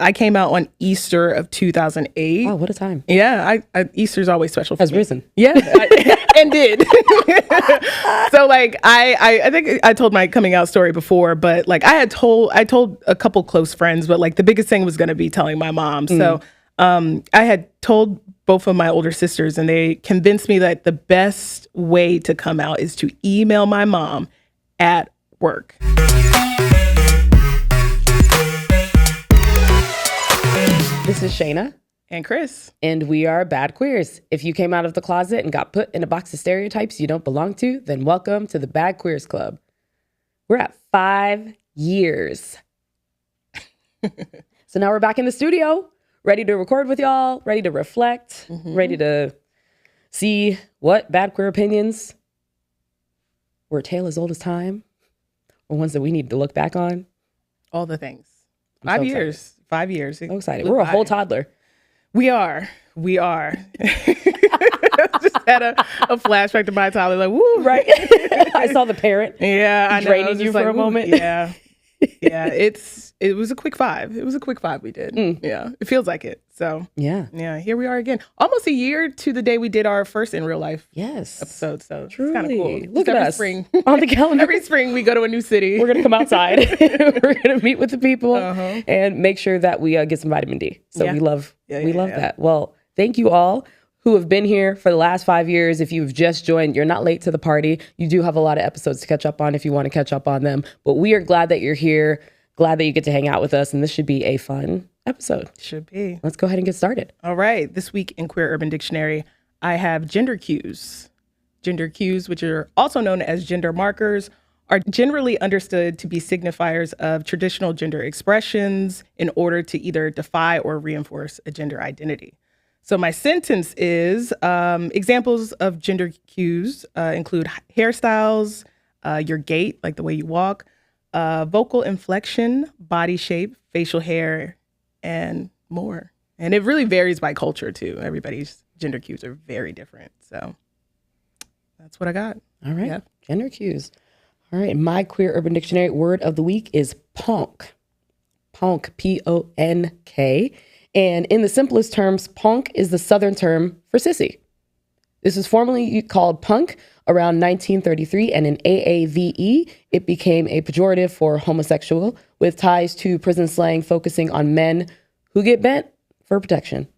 I came out on Easter of 2008. Oh, what a time. Yeah, Easter's always special for Has me. risen. Yeah, and did. So like I think I told my coming out story before, but like I told a couple close friends, but like the biggest thing was going to be telling my mom. So I had told both of my older sisters, and they convinced me that the best way to come out is to email my mom at work. This is Shana. And Kris. And we are Bad Queers. If you came out of the closet and got put in a box of stereotypes you don't belong to, then welcome to the Bad Queers Club. We're at 5 years. So now we're back in the studio, ready to record with y'all, ready to reflect, ready to see what bad queer opinions were a tale as old as time, or ones that we need to look back on. All the things. I'm 5 so years. excited. 5 years. So excited. We're a whole toddler. We are. Just had a flashback to my toddler, like, woo. Right. I saw the parent. Yeah, I know. Draining you for a moment. Yeah. Yeah, it was a quick 5. It was a quick 5 we did. Yeah, it feels like it. So yeah, here we are again. Almost a year to the day we did our first in real life episode. So truly. It's kind of cool. Look at every us spring on the calendar. Every spring we go to a new city. We're gonna come outside. We're gonna meet with the people and make sure that we get some vitamin D. So we love that. Well, thank you all who have been here for the last 5 years. If you've just joined, you're not late to the party. You do have a lot of episodes to catch up on if you want to catch up on them. But we are glad that you're here, glad that you get to hang out with us, and this should be a fun episode. Should be. Let's go ahead and get started. All right. This week in Queer Urban Dictionary, I have gender cues. Gender cues, which are also known as gender markers, are generally understood to be signifiers of traditional gender expressions in order to either defy or reinforce a gender identity. So my sentence is, examples of gender cues include hairstyles, your gait, like the way you walk, vocal inflection, body shape, facial hair, and more. And it really varies by culture too. Everybody's gender cues are very different. So that's what I got. All right. Yeah. Gender cues. All right. My Queer Urban Dictionary word of the week is ponk. Ponk, P-O-N-K. And in the simplest terms, ponk is the Southern term for sissy. This was formerly called punk around 1933, and in AAVE, it became a pejorative for homosexual with ties to prison slang focusing on men who get bent for protection.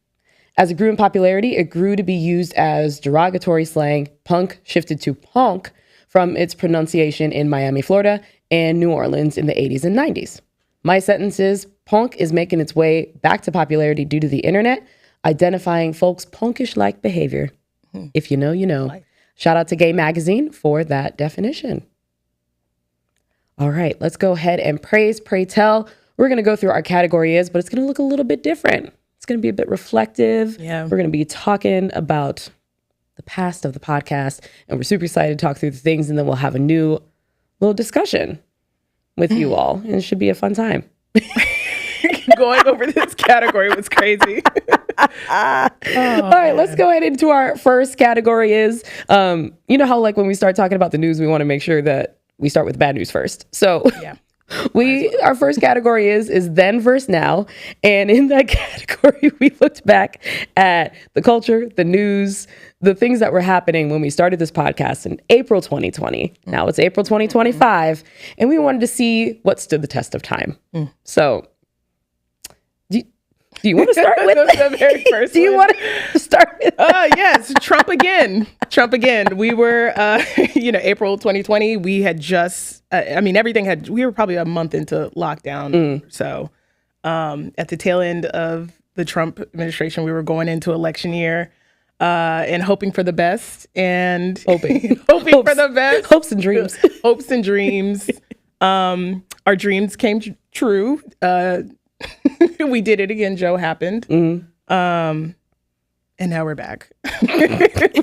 As it grew in popularity, it grew to be used as derogatory slang. Punk shifted to ponk from its pronunciation in Miami, Florida, and New Orleans in the 80s and 90s. My sentence is, ponk is making its way back to popularity due to the internet, identifying folks' punkish-like behavior. If you know, you know. Shout out to Gay Magazine for that definition. All right, let's go ahead and praise, pray tell. We're going to go through our category is, but it's going to look a little bit different. It's going to be a bit reflective. Yeah. We're going to be talking about the past of the podcast, and we're super excited to talk through the things, and then we'll have a new little discussion with you all, and it should be a fun time. Going over this category was crazy. All right, let's go ahead into our first category is, you know how like when we start talking about the news, we want to make sure that we start with bad news first. So yeah. Our first category is then versus now. And in that category, we looked back at the culture, the news, the things that were happening when we started this podcast in April 2020. Now it's April 2025. And we wanted to see what stood the test of time. So do you want to start with the very first Do you want to start with yes, Trump again. We were, April 2020, we had just, we were probably a month into lockdown. So at the tail end of the Trump administration, we were going into election year and hoping for the best and hoping for the best. Hopes and dreams. Hopes and dreams. Our dreams came true. We did it again. Joe happened. And now we're back.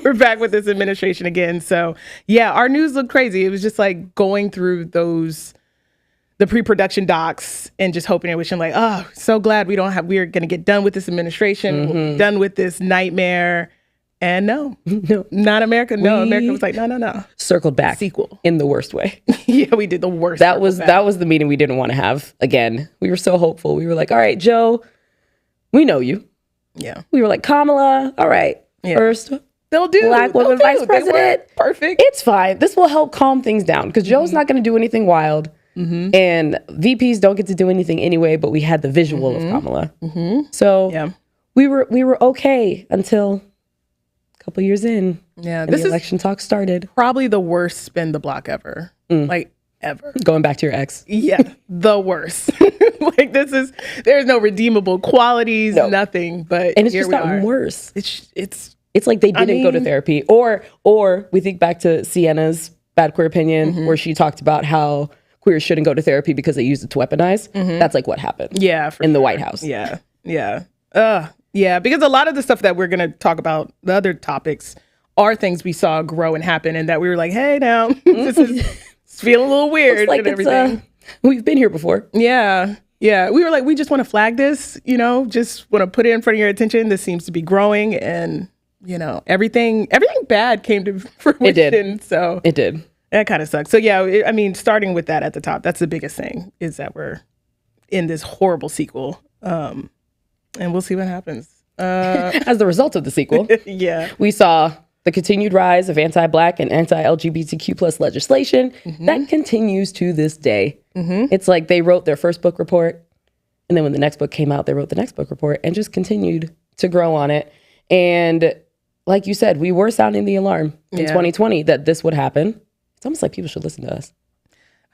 We're back with this administration again. So yeah, our news looked crazy. It was just like going through the pre-production docs and just hoping and wishing like, oh, so glad we're going to get done with this administration. We'll be done with this nightmare. And no, No. not America. No, America was like, no. Circled back. Sequel. In the worst way. Yeah, we did the worst. That was the meeting we didn't want to have again. We were so hopeful. We were like, all right, Joe, we know you. Yeah. We were like, Kamala, all right. Yeah. First They'll do. Black woman vice president. Perfect. It's fine. This will help calm things down because Joe's not going to do anything wild. And VPs don't get to do anything anyway, but we had the visual of Kamala. So Yeah. we were okay until a couple years in. Yeah. And This the is election talk started. probably the worst spin the block ever. Like ever. Going back to your ex. Yeah. The worst. Like there's no redeemable qualities, nothing. But And it's here just we gotten are. worse. It's Like they didn't go to mean- therapy. Or we think back to Sienna's Bad Queer Opinion where she talked about how queers shouldn't go to therapy because they used it to weaponize. That's like what happened. Yeah, in the White House. Yeah. Yeah. Yeah, because a lot of the stuff that we're going to talk about, the other topics, are things we saw grow and happen and that we were like, hey, now, this is it's feeling a little weird It's like and everything. We've been here before. Yeah. Yeah. We were like, we just want to flag this, just want to put it in front of your attention. This seems to be growing and, everything bad came to fruition. It did. So It did. that kind of sucks. So yeah, starting with that at the top, that's the biggest thing is that we're in this horrible sequel. And we'll see what happens. As the result of the sequel, Yeah. we saw the continued rise of anti-Black and anti-LGBTQ plus legislation that continues to this day. It's like they wrote their first book report, and then when the next book came out, they wrote the next book report and just continued to grow on it. And like you said, we were sounding the alarm in 2020 that this would happen. It's almost like people should listen to us.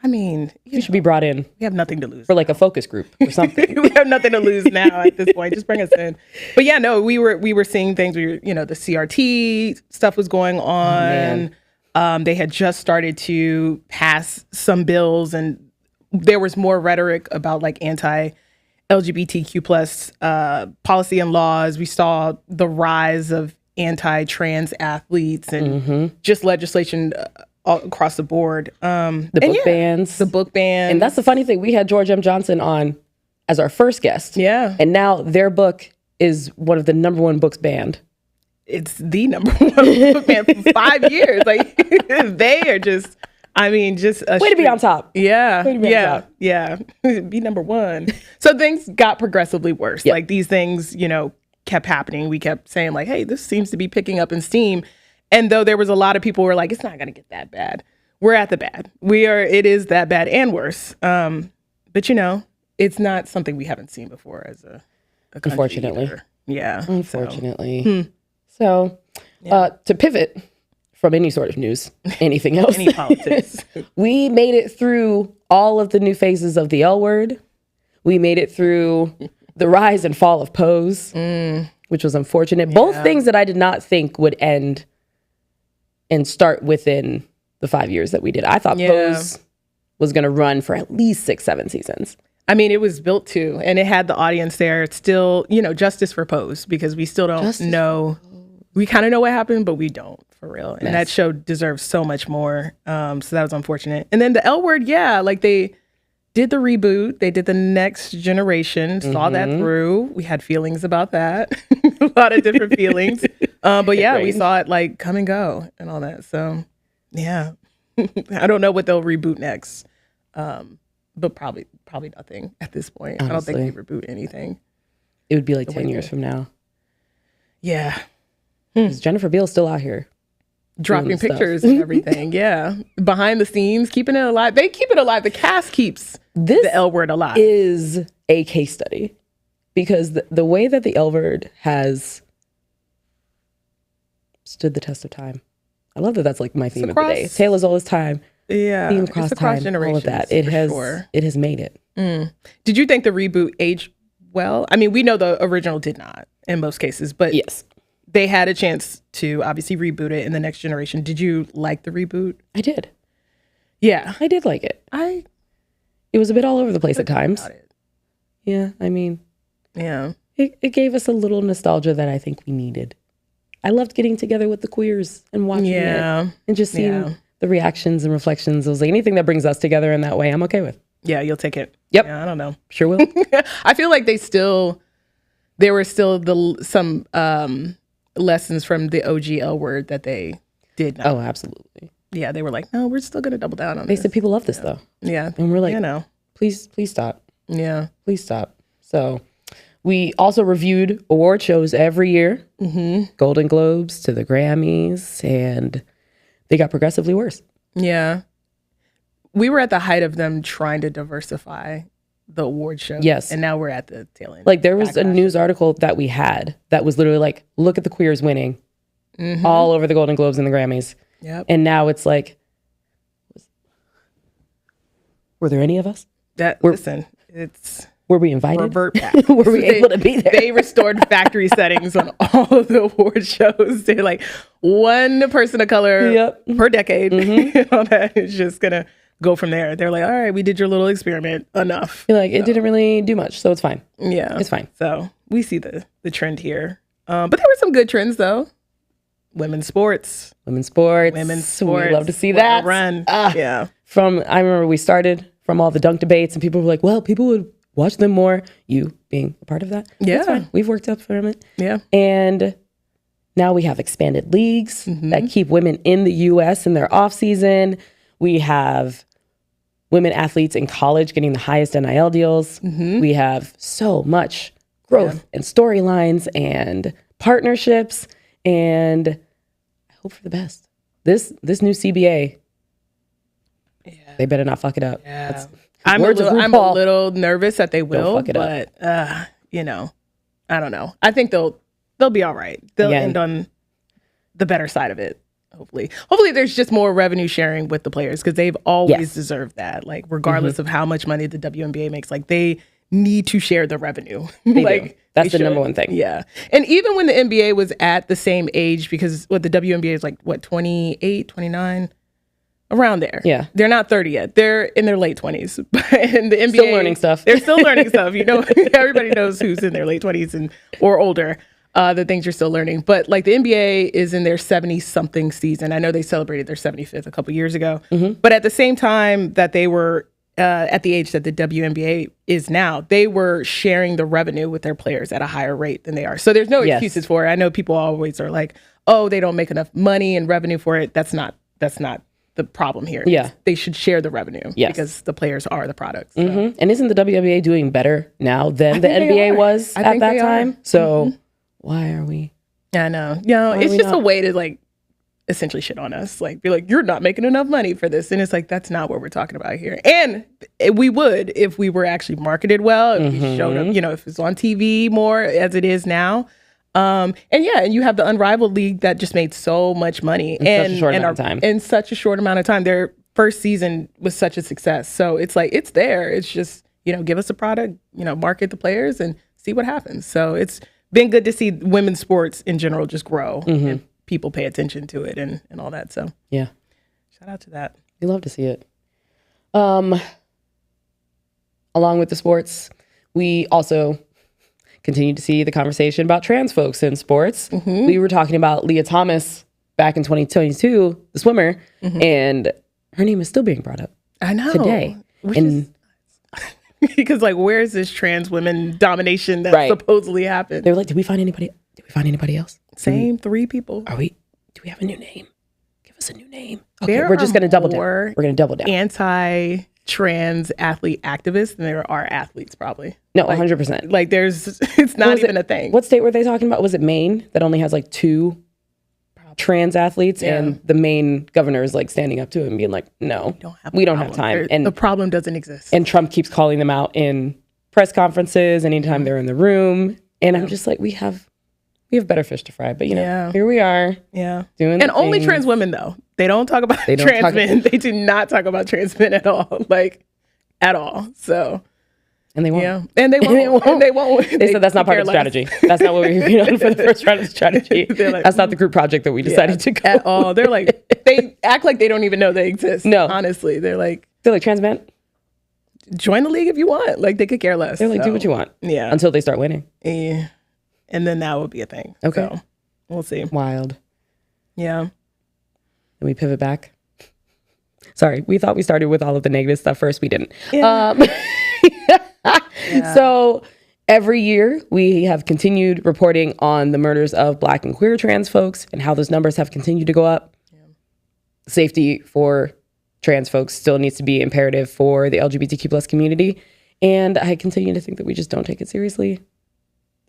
I mean, You should be brought in we have nothing to lose. for like a focus group or something. We have nothing to lose now at this point. Just bring us in. But yeah, no, we were seeing things. The CRT stuff was going on. They had just started to pass some bills, and there was more rhetoric about like anti-LGBTQ plus policy and laws. We saw the rise of anti-trans athletes and just legislation all across the board. The book bans. The book bans. And that's the funny thing. We had George M. Johnson on as our first guest. Yeah. And now their book is one of the number one books banned. It's the number one book band for 5 years. Like they are just, just a Way to be on top. Yeah. Way to be on top. Yeah. Be number one. So things got progressively worse. Yep. Like these things, kept happening. We kept saying like, hey, this seems to be picking up in steam. And though there was a lot of people who were like, it's not going to get that bad. We're at the bad. It is that bad and worse. But it's not something we haven't seen before as a country Unfortunately. either. Yeah. Unfortunately. So to pivot from any sort of news, anything else, Any politics. we made it through all of the new phases of the L word. We made it through the rise and fall of Pose, which was unfortunate. Both things that I did not think would end and start within the 5 years that we did. I thought Pose was going to run for at least 6-7 seasons. It was built to, and it had the audience there. It's still, justice for Pose, because we still don't know. We kind of know what happened, but we don't, for real. And that show deserves so much more. So that was unfortunate. And then the L word, like they did the reboot. They did the Next Generation, saw that through. We had feelings about that. A lot of different feelings. But yeah, we saw it like come and go and all that. So yeah, I don't know what they'll reboot next. But probably nothing at this point. Honestly. I don't think they reboot anything. It would be like 10 years from now. Yeah. 'Cause Jennifer Beals still out here. Dropping stuff. pictures and everything. Yeah. Behind the scenes, keeping it alive. They keep it alive. The cast keeps This the L word alive. is a case study because the way that the L word has stood the test of time. I love that that's like my theme of the day. Tale as old as time. Yeah. Theme across time. All of that. It has made it. Did you think the reboot aged well? We know the original did not in most cases, but Yes. they had a chance to obviously reboot it in the Next Generation. Did you like the reboot? I did. Yeah. I did like it. It was a bit all over the place at times. Yeah. Yeah. It gave us a little nostalgia that I think we needed. I loved getting together with the queers and watching it and just seeing the reactions and reflections. It was like anything that brings us together in that way, I'm okay with. Yeah, you'll take it. Yep. Yeah, I don't know. Sure will. I feel like there were still some lessons from the OGL word that they did not. Oh, absolutely. Yeah, they were like, no, we're still going to double down on They this. said people love this though. Yeah. And we're like, you know, please stop. yeah. Please stop. So we also reviewed award shows every year, Golden Globes to the Grammys, and they got progressively worse. Yeah. We were at the height of them trying to diversify the award show. Yes. And now we're at the tail end. Like there was a news article that we had that was literally like, look at the queers winning all over the Golden Globes and the Grammys. Yep. And now it's like, were there any of us? Listen, it's... Were we invited? Revert back. Were we able to be there? They restored factory settings on all of the award shows. They're like one person of color per decade. All that is just going to go from there. They're like, all right, we did your little experiment. Enough. You're like, it didn't really do much, so it's fine. Yeah. It's fine. So we see the trend here. But there were some good trends, though. Women's sports. We love to see that. Run. Yeah. I remember we started from all the dunk debates and people were like, well, people would watch them more. You being a part of that. Yeah. That's fine. We've worked up from it. Yeah. And now we have expanded leagues that keep women in the U.S. in their off season. We have women athletes in college getting the highest NIL deals. We have so much growth and storylines and partnerships. And I hope for the best. This new CBA, they better not fuck it up. Yeah. I'm a little nervous that they will, but you know, I don't know. I think they'll be all right. They'll end on the better side of it. Hopefully there's just more revenue sharing with the players because they've always deserved that. Like regardless of how much money the WNBA makes, like they need to share the revenue. Like that's the number one thing. Yeah. And even when the NBA was at the same age, because the WNBA is like 28, 29. Around there. Yeah. They're not 30 yet. They're in their late 20s. And the NBA... Still learning stuff. They're still learning stuff. You know, everybody knows who's in their late 20s or older, the things you're still learning. But like the NBA is in their 70-something season. I know they celebrated their 75th a couple years ago. But at the same time that they were at the age that the WNBA is now, they were sharing the revenue with their players at a higher rate than they are. So there's no excuses for it. I know people always are like, oh, they don't make enough money and revenue for it. That's not the problem here. Yeah. They should share the revenue because the players are the products. So. And isn't the WNBA doing better now than the NBA was at that time? So why are we? I know. You know, it's just a way to like essentially shit on us. Like be like, you're not making enough money for this. And it's like, that's not what we're talking about here. And we would if we were actually marketed well, if we showed up, you know, if it's on TV more as it is now. And you have the Unrivaled League that just made so much money in such a short amount of time. In such a short amount of time. Their first season was such a success. So it's like, it's there. It's just, you know, give us a product, you know, market the players and see what happens. So it's been good to see women's sports in general just grow and people pay attention to it and all that. So yeah, shout out to that. We love to see it. Along with the sports, we also continue to see the conversation about trans folks in sports. We were talking about Leah Thomas back in 2022, the swimmer, and her name is still being brought up. I know. Today. Because like, where's this trans women domination that supposedly happened? They were like, did we find anybody else? Same 3 people. Do we have a new name? Give us a new name. Okay, we're just going to double down. We're going to double down. Anti-trans athlete activists than there are athletes, probably. No, 100%. Like it's not even a thing. What state were they talking about? Was it Maine that only has like 2 trans athletes and the Maine governor is like standing up to it and being like, no, we don't have time. And the problem doesn't exist. And Trump keeps calling them out in press conferences anytime they're in the room. And I'm just like, we have better fish to fry. But you know, here we are. Yeah. Doing and only things. Trans women though. They don't talk about trans men. They do not talk about trans men at all. Like at all. So and they won't. Yeah. And they won't. And they won't. They said that's not part of the strategy. That's not what we agreed on for the first round of the strategy. Like, that's not the group project that we decided to go at all. They're like, they act like they don't even know they exist. No. Honestly. They're like trans men? Join the league if you want. Like they could care less. They're like, do what you want. Yeah. Until they start winning. Yeah. And then that would be a thing. Okay. So we'll see. Wild. Yeah. And we pivot back. Sorry, we thought we started with all of the negative stuff first. We didn't. Yeah. So Every year, we have continued reporting on the murders of Black and queer trans folks and how those numbers have continued to go up. Yeah. Safety for trans folks still needs to be imperative for the LGBTQ plus community. And I continue to think that we just don't take it seriously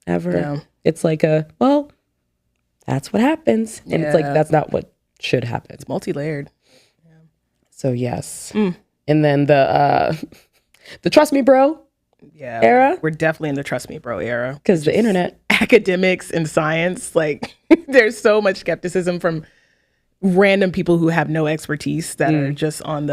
ever. Yeah. It's like that's what happens. And it's like, that's not what should happen. It's multi-layered. Yeah. So yes. And then the trust me, bro. Yeah, era. We're definitely in the trust me, bro era. Because the internet, academics and science, like there's so much skepticism from random people who have no expertise that are just on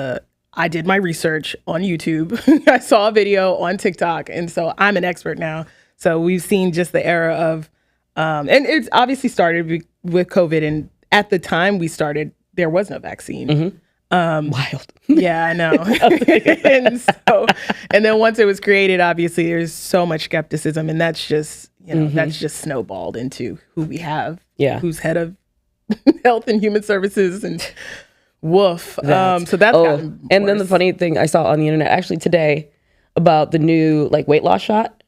I did my research on YouTube. I saw a video on TikTok, and so I'm an expert now. So we've seen just the era of, and it's obviously started with COVID. And at the time we started, there was no vaccine. Wild. Yeah, I know. and then once it was created, obviously there's so much skepticism, and that's just, that's just snowballed into who we have. Yeah. Who's head of health and human services, and woof. So that's gotten and then worse. the funny thing I saw on the internet actually today about the new weight loss shot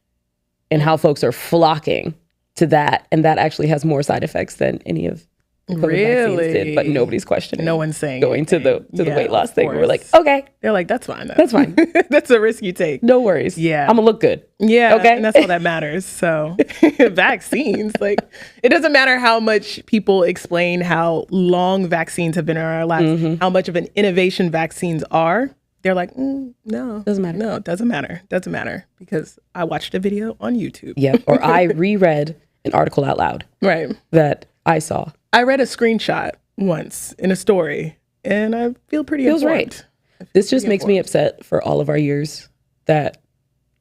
and how folks are flocking to that, and that actually has more side effects than any of COVID vaccines did, but nobody's questioning. No one's saying going to the weight loss thing. Course. We're like, okay, they're like, that's fine. That's fine. That's a risk you take. No worries. Yeah, I'm gonna look good. Yeah, okay, and that's all that matters. So vaccines, it doesn't matter how much people explain how long vaccines have been in our lives, how much of an innovation vaccines are. They're like, no, doesn't matter. No, it doesn't matter. Doesn't matter because I watched a video on YouTube. Yep, or I reread an article out loud. Right. That I saw. I read a screenshot once in a story, and I feel pretty Feels informed. right. This just makes me upset for all of our years that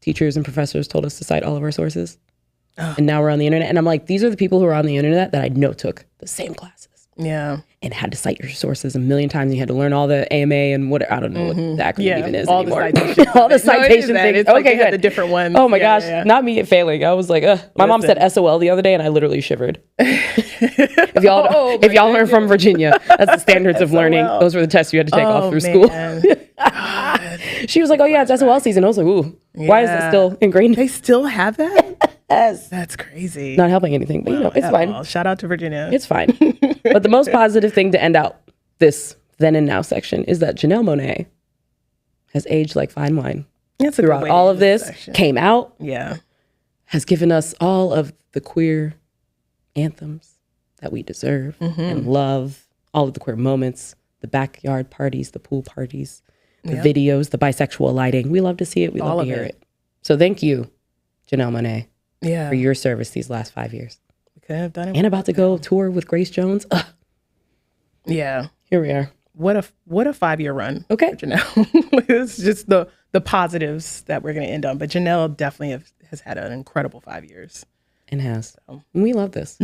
teachers and professors told us to cite all of our sources. And now we're on the internet. And I'm like, these are the people who are on the internet that I know took the same classes. Yeah. And had to cite your sources a million times. And you had to learn all the AMA and what, I don't know what the acronym even is anymore. All the citation things. It's okay, good. The different ones. Oh my gosh, not me failing. I was like, my mom said SOL the other day and I literally shivered. If y'all learn from Virginia, that's the standards of learning. Those were the tests you had to take all through school. She was like, oh yeah, it's SOL season. I was like, ooh, why is that still ingrained? They still have that? Yes. That's crazy. Not helping anything, but it's fine. All. Shout out to Virginia. It's fine. But the most positive thing to end out this then and now section is that Janelle Monáe has aged like fine wine. That's throughout all of this section. Came out. Yeah. Has given us all of the queer anthems that we deserve and love, all of the queer moments, the backyard parties, the pool parties, the videos, the bisexual lighting. We love to see it. We love to hear it. So thank you, Janelle Monáe. Yeah. For your service these last 5 years. We could have done it. And about to go tour with Grace Jones. Yeah. Here we are. What a 5-year run. Okay. For Janelle. It's just the positives that we're going to end on. But Janelle definitely has had an incredible 5 years. And has. So. We love this.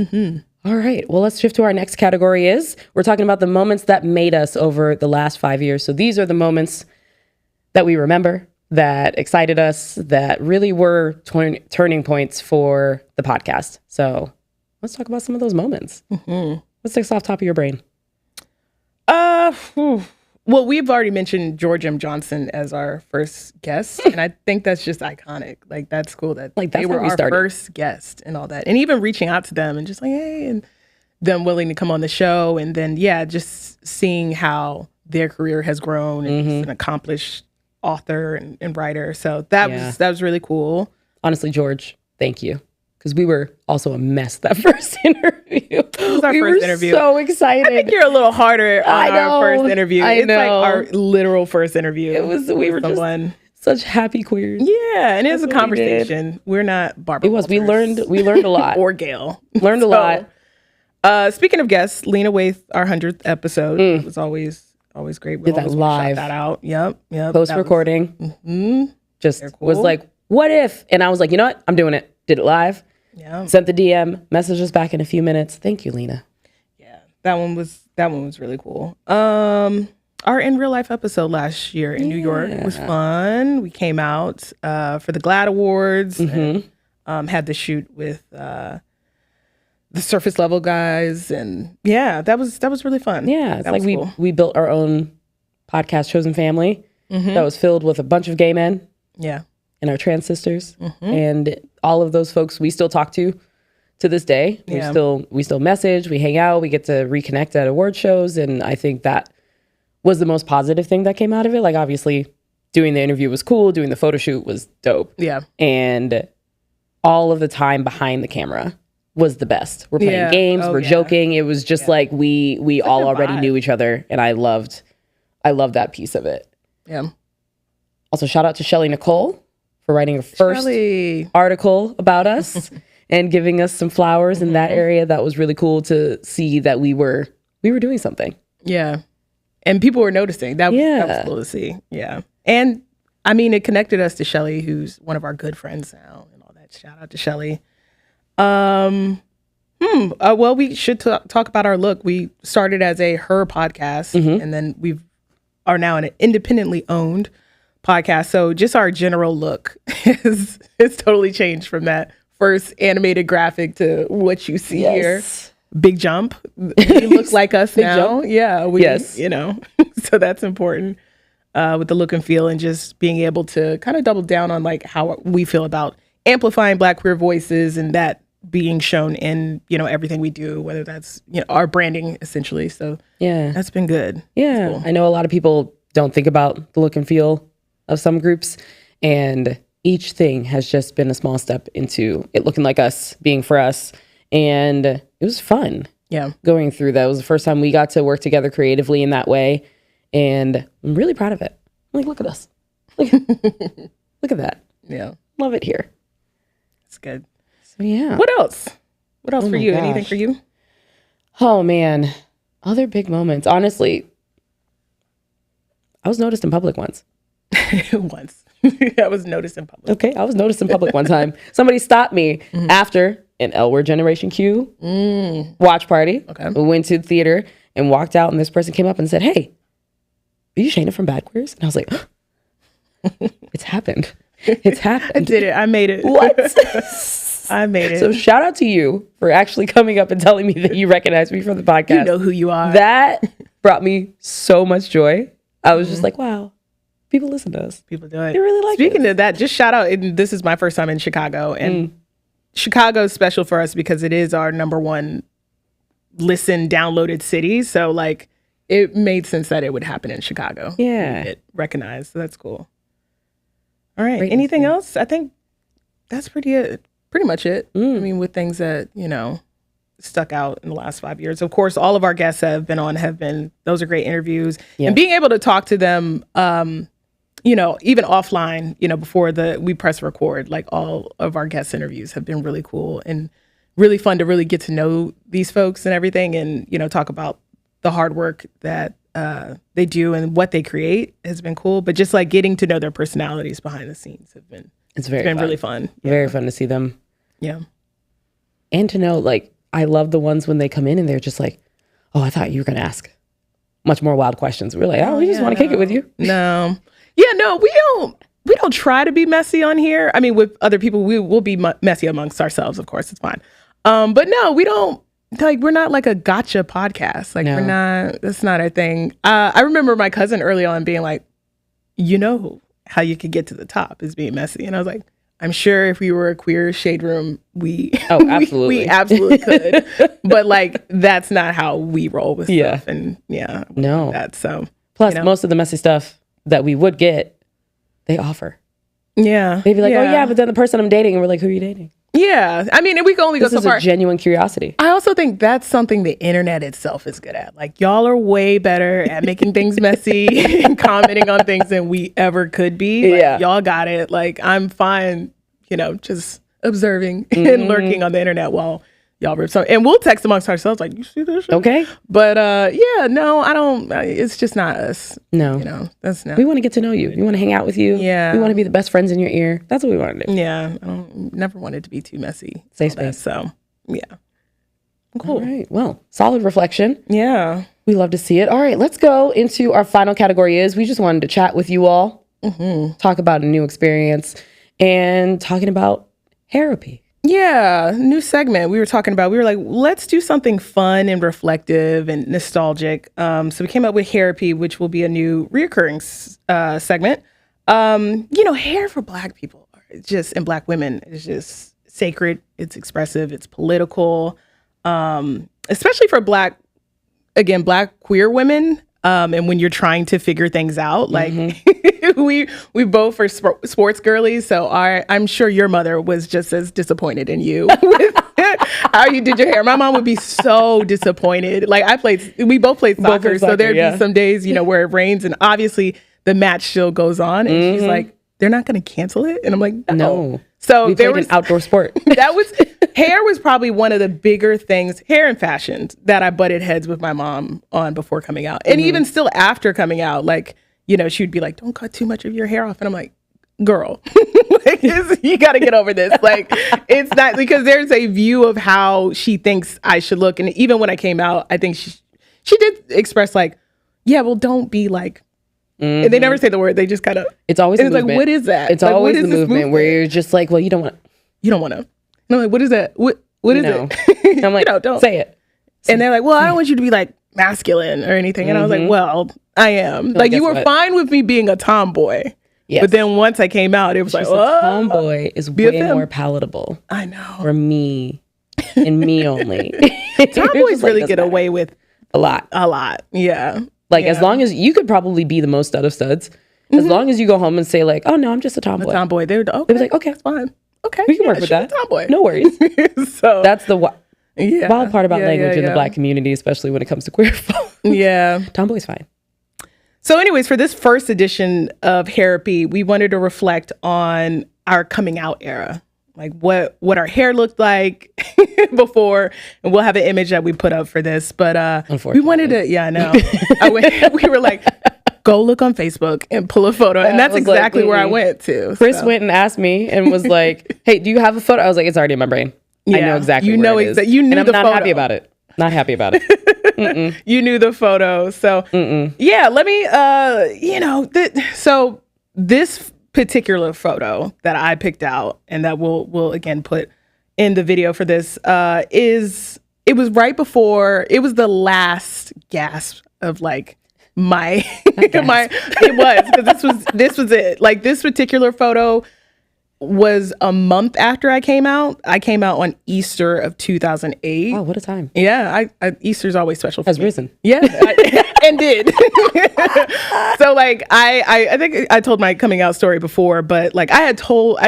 All right. Well, let's shift to our next category we're talking about the moments that made us over the last 5 years. So these are the moments that we remember, that excited us, that really were turning points for the podcast. So let's talk about some of those moments. What's next off top of your brain? Well, we've already mentioned George M. Johnson as our first guest, and I think that's just iconic. Like, that's cool that they were our first guest and all that. And even reaching out to them and just like, hey, and them willing to come on the show. And then, just seeing how their career has grown and he's an accomplished author and writer. So that was really cool. Honestly, George, thank you. Because we were also a mess that first interview. It was our first interview. So excited. I think you're a little harder on our first interview. It's like our literal first interview. We were just such happy queers. Yeah, and it was a conversation. We're not Barbara. It was. We learned a lot. Or Gail. Learned a lot. Speaking of guests, Lena Waithe, our 100th episode. It was always great. We did that live. Shout that out. Yep. Post recording. Just cool. Was like, what if? And I was like, you know what? I'm doing it. Did it live. Yeah. Sent the DM. Messaged us back in a few minutes. Thank you, Lena. Yeah. That one was really cool. Our in real life episode last year in New York was fun. We came out for the GLAAD Awards. And, had the shoot with the surface level guys, and that was really fun. Yeah, it's like we built our own podcast, Chosen Family, that was filled with a bunch of gay men. Yeah, and our trans sisters, and all of those folks we still talk to this day. We still message, we hang out, we get to reconnect at award shows, and I think that was the most positive thing that came out of it. Like, obviously, doing the interview was cool, doing the photo shoot was dope. Yeah. And all of the time behind the camera was the best. We're playing games, we're joking. It was just like we all already knew each other, and I loved that piece of it. Yeah. Also, shout out to Shelly Nicole for writing a first article about us and giving us some flowers in that area. That was really cool to see that we were doing something. Yeah. And people were noticing. That was cool to see. Yeah. And I mean, it connected us to Shelly, who's one of our good friends now, and all that. Shout out to Shelly. Well, we should talk about our look. We started as a her podcast, and then we are now an independently owned podcast. So just our general look is totally changed from that first animated graphic to what you see here. Big jump. We look like us now. Yeah. So that's important with the look and feel, and just being able to kind of double down on like how we feel about amplifying Black queer voices, and that being shown in, everything we do, whether that's, our branding essentially. So that's been good. Yeah. Cool. I know a lot of people don't think about the look and feel of some groups, and each thing has just been a small step into it looking like us, being for us. And it was fun. Yeah. Going through that. It was the first time we got to work together creatively in that way. And I'm really proud of it. I'm like, look at us. Look at that. Yeah. Love it here. It's good. So yeah. What else? What else for you? Gosh. Anything for you? Oh man. Other big moments. Honestly, I was noticed in public once. Once. I was noticed in public. Okay. I was noticed in public one time. Somebody stopped me after an L Word Generation Q watch party. Okay. We went to the theater and walked out, and this person came up and said, "Hey, are you Shana from Bad Queers?" And I was like, it's happened. It's happened. I did it. I made it. What? I made it. So shout out to you for actually coming up and telling me that you recognize me from the podcast. You know who you are. That brought me so much joy. I was just like, wow, people listen to us. People do it. They really like it. Speaking of that, just shout out. This is my first time in Chicago, and Chicago is special for us because it is our number one downloaded city. So like, it made sense that it would happen in Chicago. Yeah. It recognized. So that's cool. All right. Great. Anything else? I think that's pretty much it. I mean, with things that, stuck out in the last 5 years. Of course, all of our guests have been, those are great interviews. Yeah. And being able to talk to them, even offline, before we press record, like all of our guest interviews have been really cool and really fun to really get to know these folks and everything, and, talk about the hard work that they do and what they create has been cool. But just like getting to know their personalities behind the scenes it's been really fun. Very fun to see them. Yeah. And to know, like, I love the ones when they come in and they're just like, oh, I thought you were going to ask much more wild questions. We're like, we just want to kick it with you. No. Yeah, no, we don't try to be messy on here. I mean, with other people, we will be messy amongst ourselves, of course, it's fine. But no, we don't, like, we're not like a gotcha podcast. Like, we're not, that's not our thing. I remember my cousin early on being like, how you could get to the top is being messy. And I was like, I'm sure if we were a queer shade room, absolutely. we absolutely could. But like, that's not how we roll with stuff. And no. That, so plus most of the messy stuff that we would get, they offer. Yeah. They'd be like, oh yeah, but then the person I'm dating, and we're like, who are you dating? Yeah. I mean, and we can only go so far. This is a genuine curiosity. I also think that's something the internet itself is good at. Like, y'all are way better at making things messy and commenting on things than we ever could be. Like, y'all got it. Like, I'm fine, just observing and lurking on the internet while y'all rip. So, and we'll text amongst ourselves like, you see this shit? Okay. But no, I don't. It's just not us. No. That's not. We want to get to know you. We want to hang out with you. Yeah. We want to be the best friends in your ear. That's what we want to do. Yeah. I never wanted to be too messy. Safe space. So, yeah. Cool. All right. Well, solid reflection. Yeah. We love to see it. All right. Let's go into our final category. We just wanted to chat with you all, talk about a new experience, and talking about Hair-apy. Yeah, new segment. We were like, let's do something fun and reflective and nostalgic. So we came up with Hair-apy, which will be a new reoccurring segment. Hair for Black people just in Black women is just sacred. It's expressive. It's political, especially for Black queer women. And when you're trying to figure things out, like we both are sports girlies. So I'm sure your mother was just as disappointed in you with how you did your hair. My mom would be so disappointed. Like we both played soccer. So there'd be some days, where it rains and obviously the match still goes on. And she's like, they're not going to cancel it. And I'm like, no. So there was an outdoor sport. Hair was probably one of the bigger things, hair and fashions, that I butted heads with my mom on before coming out. And even still after coming out, like, she would be like, don't cut too much of your hair off. And I'm like, girl, you got to get over this. Like, it's not, because there's a view of how she thinks I should look. And even when I came out, I think she did express like, yeah, well, don't be like, and they never say the word. They just kind of, it's always like, what is that? It's like, always the movement where you're just like, well, you don't want to. And I'm like, what is that? What is it? I'm like, don't say it. And they're like, well, I don't want you to be like masculine or anything. And I was like, well, I am. Like, you were fine with me being a tomboy. Yes. But then once I came out, it was like, oh, tomboy is way more palatable. I know. For me and me only. Tomboys really get away with a lot. Yeah. Like, as long as you could probably be the most stud of studs, as long as you go home and say like, oh no, I'm just a tomboy. They'd be like, okay, that's fine. Okay, we can work with that. Tomboy. No worries. So that's the wild part about language in the Black community, especially when it comes to queer folk. Yeah. Tomboy's fine. So anyways, for this first edition of Hair-apy, we wanted to reflect on our coming out era. Like what our hair looked like before, and we'll have an image that we put up for this. But we wanted to, I know. We were like, go look on Facebook and pull a photo. And that's exactly where I went to. Kris went and asked me and was like, hey, do you have a photo? I was like, it's already in my brain. Yeah, I know exactly where it is. You knew and I'm the not photo. happy about it. Not happy about it. You knew the photo. So, let me, so this particular photo that I picked out and that we'll again put in the video for this it was right before, it was the last gasp of like it was, because this was it. Like, this particular photo was a month after I came out. I came out on Easter of 2008. Oh, what a time. Yeah, Easter's always special for me. Has risen. Yeah, and did. So like, I think I told my coming out story before, but like I told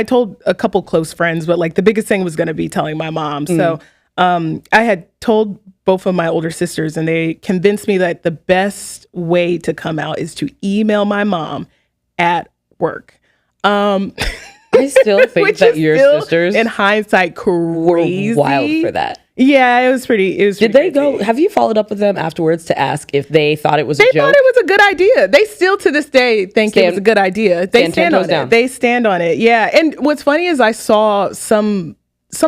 a couple close friends, but like the biggest thing was going to be telling my mom. So I had told both of my older sisters, and they convinced me that the best way to come out is to email my mom at work. I still think that your sisters, in hindsight, crazy. Were wild for that. Yeah, it was pretty. Did they go? Have you followed up with them afterwards to ask if they thought it was a joke? They thought it was a good idea. They still to this day think it was a good idea. They stand on it. They stand on it. Yeah. And what's funny is I saw some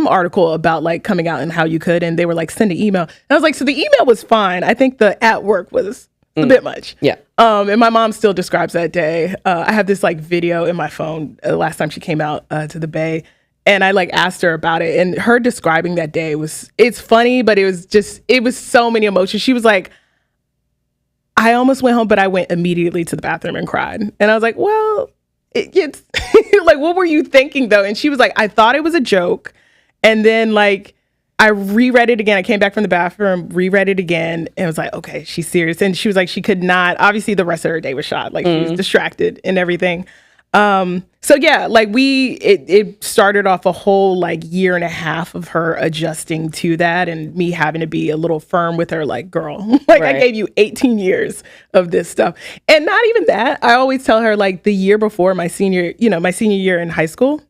article about like coming out and how you could, and they were like, send an email. And I was like, so the email was fine. I think the at work was a bit much. Yeah. And my mom still describes that day. I have this like video in my phone last time she came out to the Bay, and I like asked her about it, and her describing that day it's funny, but it was so many emotions. She was like, I almost went home, but I went immediately to the bathroom and cried. And I was like, well, it's like, what were you thinking though? And she was like, I thought it was a joke. And then like, I reread it again. I came back from the bathroom, reread it again, and was like, okay, she's serious. And she was like, she could not, obviously the rest of her day was shot. Like, she was distracted and everything. So yeah, like it started off a whole like year and a half of her adjusting to that, and me having to be a little firm with her, like, girl, like, right. I gave you 18 years of this stuff. And not even that. I always tell her, like, the year before my senior year in high school,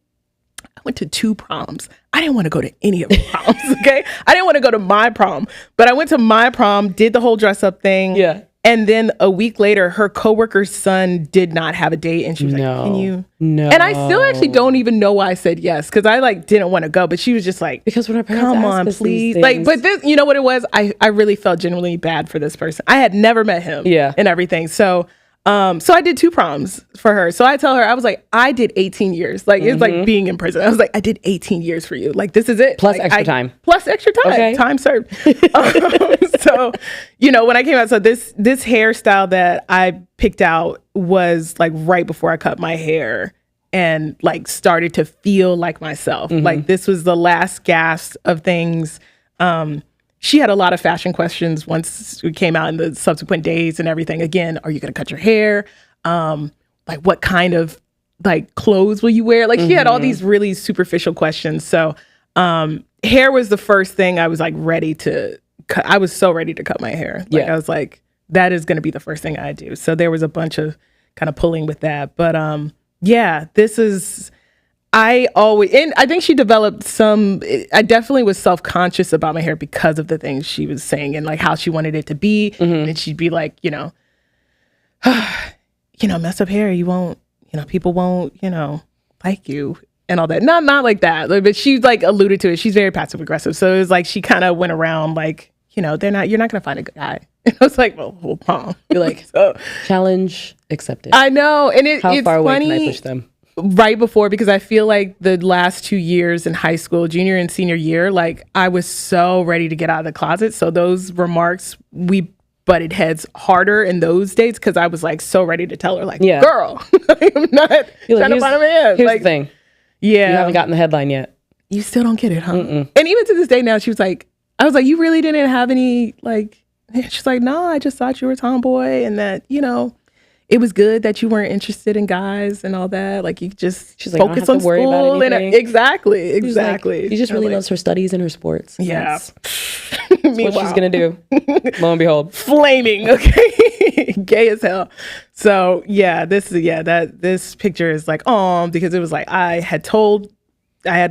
I went to 2 proms. I didn't want to go to any of the proms, okay? I didn't want to go to my prom, but I went to my prom, did the whole dress up thing. Yeah. And then a week later, her coworker's son did not have a date. And she was like, can you? No. And I still actually don't even know why I said yes. Cause I like didn't want to go, but she was just like, because when our parents come on, please. Like, but this, you know what it was? I really felt genuinely bad for this person. I had never met him. Yeah. And everything. So I did 2 proms for her. So I tell her, I was like, I did 18 years. Like, it's like being in prison. I was like, I did 18 years for you. Like, this is it. Plus like, extra time. Plus extra time. Okay. Time served. So, when I came out, so this hairstyle that I picked out was like right before I cut my hair. and like started to feel like myself. Like this was the last gasp of things. She had a lot of fashion questions once we came out in the subsequent days and everything. Again, are you going to cut your hair? Like what kind of like clothes will you wear? Like she had all these really superficial questions. So hair was the first thing I was like ready to cut. I was so ready to cut my hair. Like I was like, that is going to be the first thing I do. So there was a bunch of kind of pulling with that. But this is, I think she developed I definitely was self-conscious about my hair because of the things she was saying and like how she wanted it to be. And she'd be like, mess up hair, you won't, people won't, like you and all that. Not like that, but she like alluded to it. She's very passive aggressive. So it was like, she kind of went around like, you're not going to find a good guy. And I was like, well, Mom. You're like, so, challenge accepted. I know. And it's far away funny, can I push them? Right before, because I feel like the last 2 years in high school, junior and senior year, like I was so ready to get out of the closet. So those remarks, we butted heads harder in those days because I was like so ready to tell her like, girl, I'm not trying to find a man. Here's like, the thing. Yeah. You haven't gotten the headline yet. You still don't get it, huh? And even to this day now, she was like, I was like, you really didn't have any like, she's like, no, I just thought you were a tomboy and that, it was good that you weren't interested in guys and all that. Like you just focus on worry school. about anything. Exactly. Like, she just really loves her studies and her sports. Yeah. That's what she's going to do. Lo and behold. Flaming. Okay. Gay as hell. So this picture is like, because it was like, I had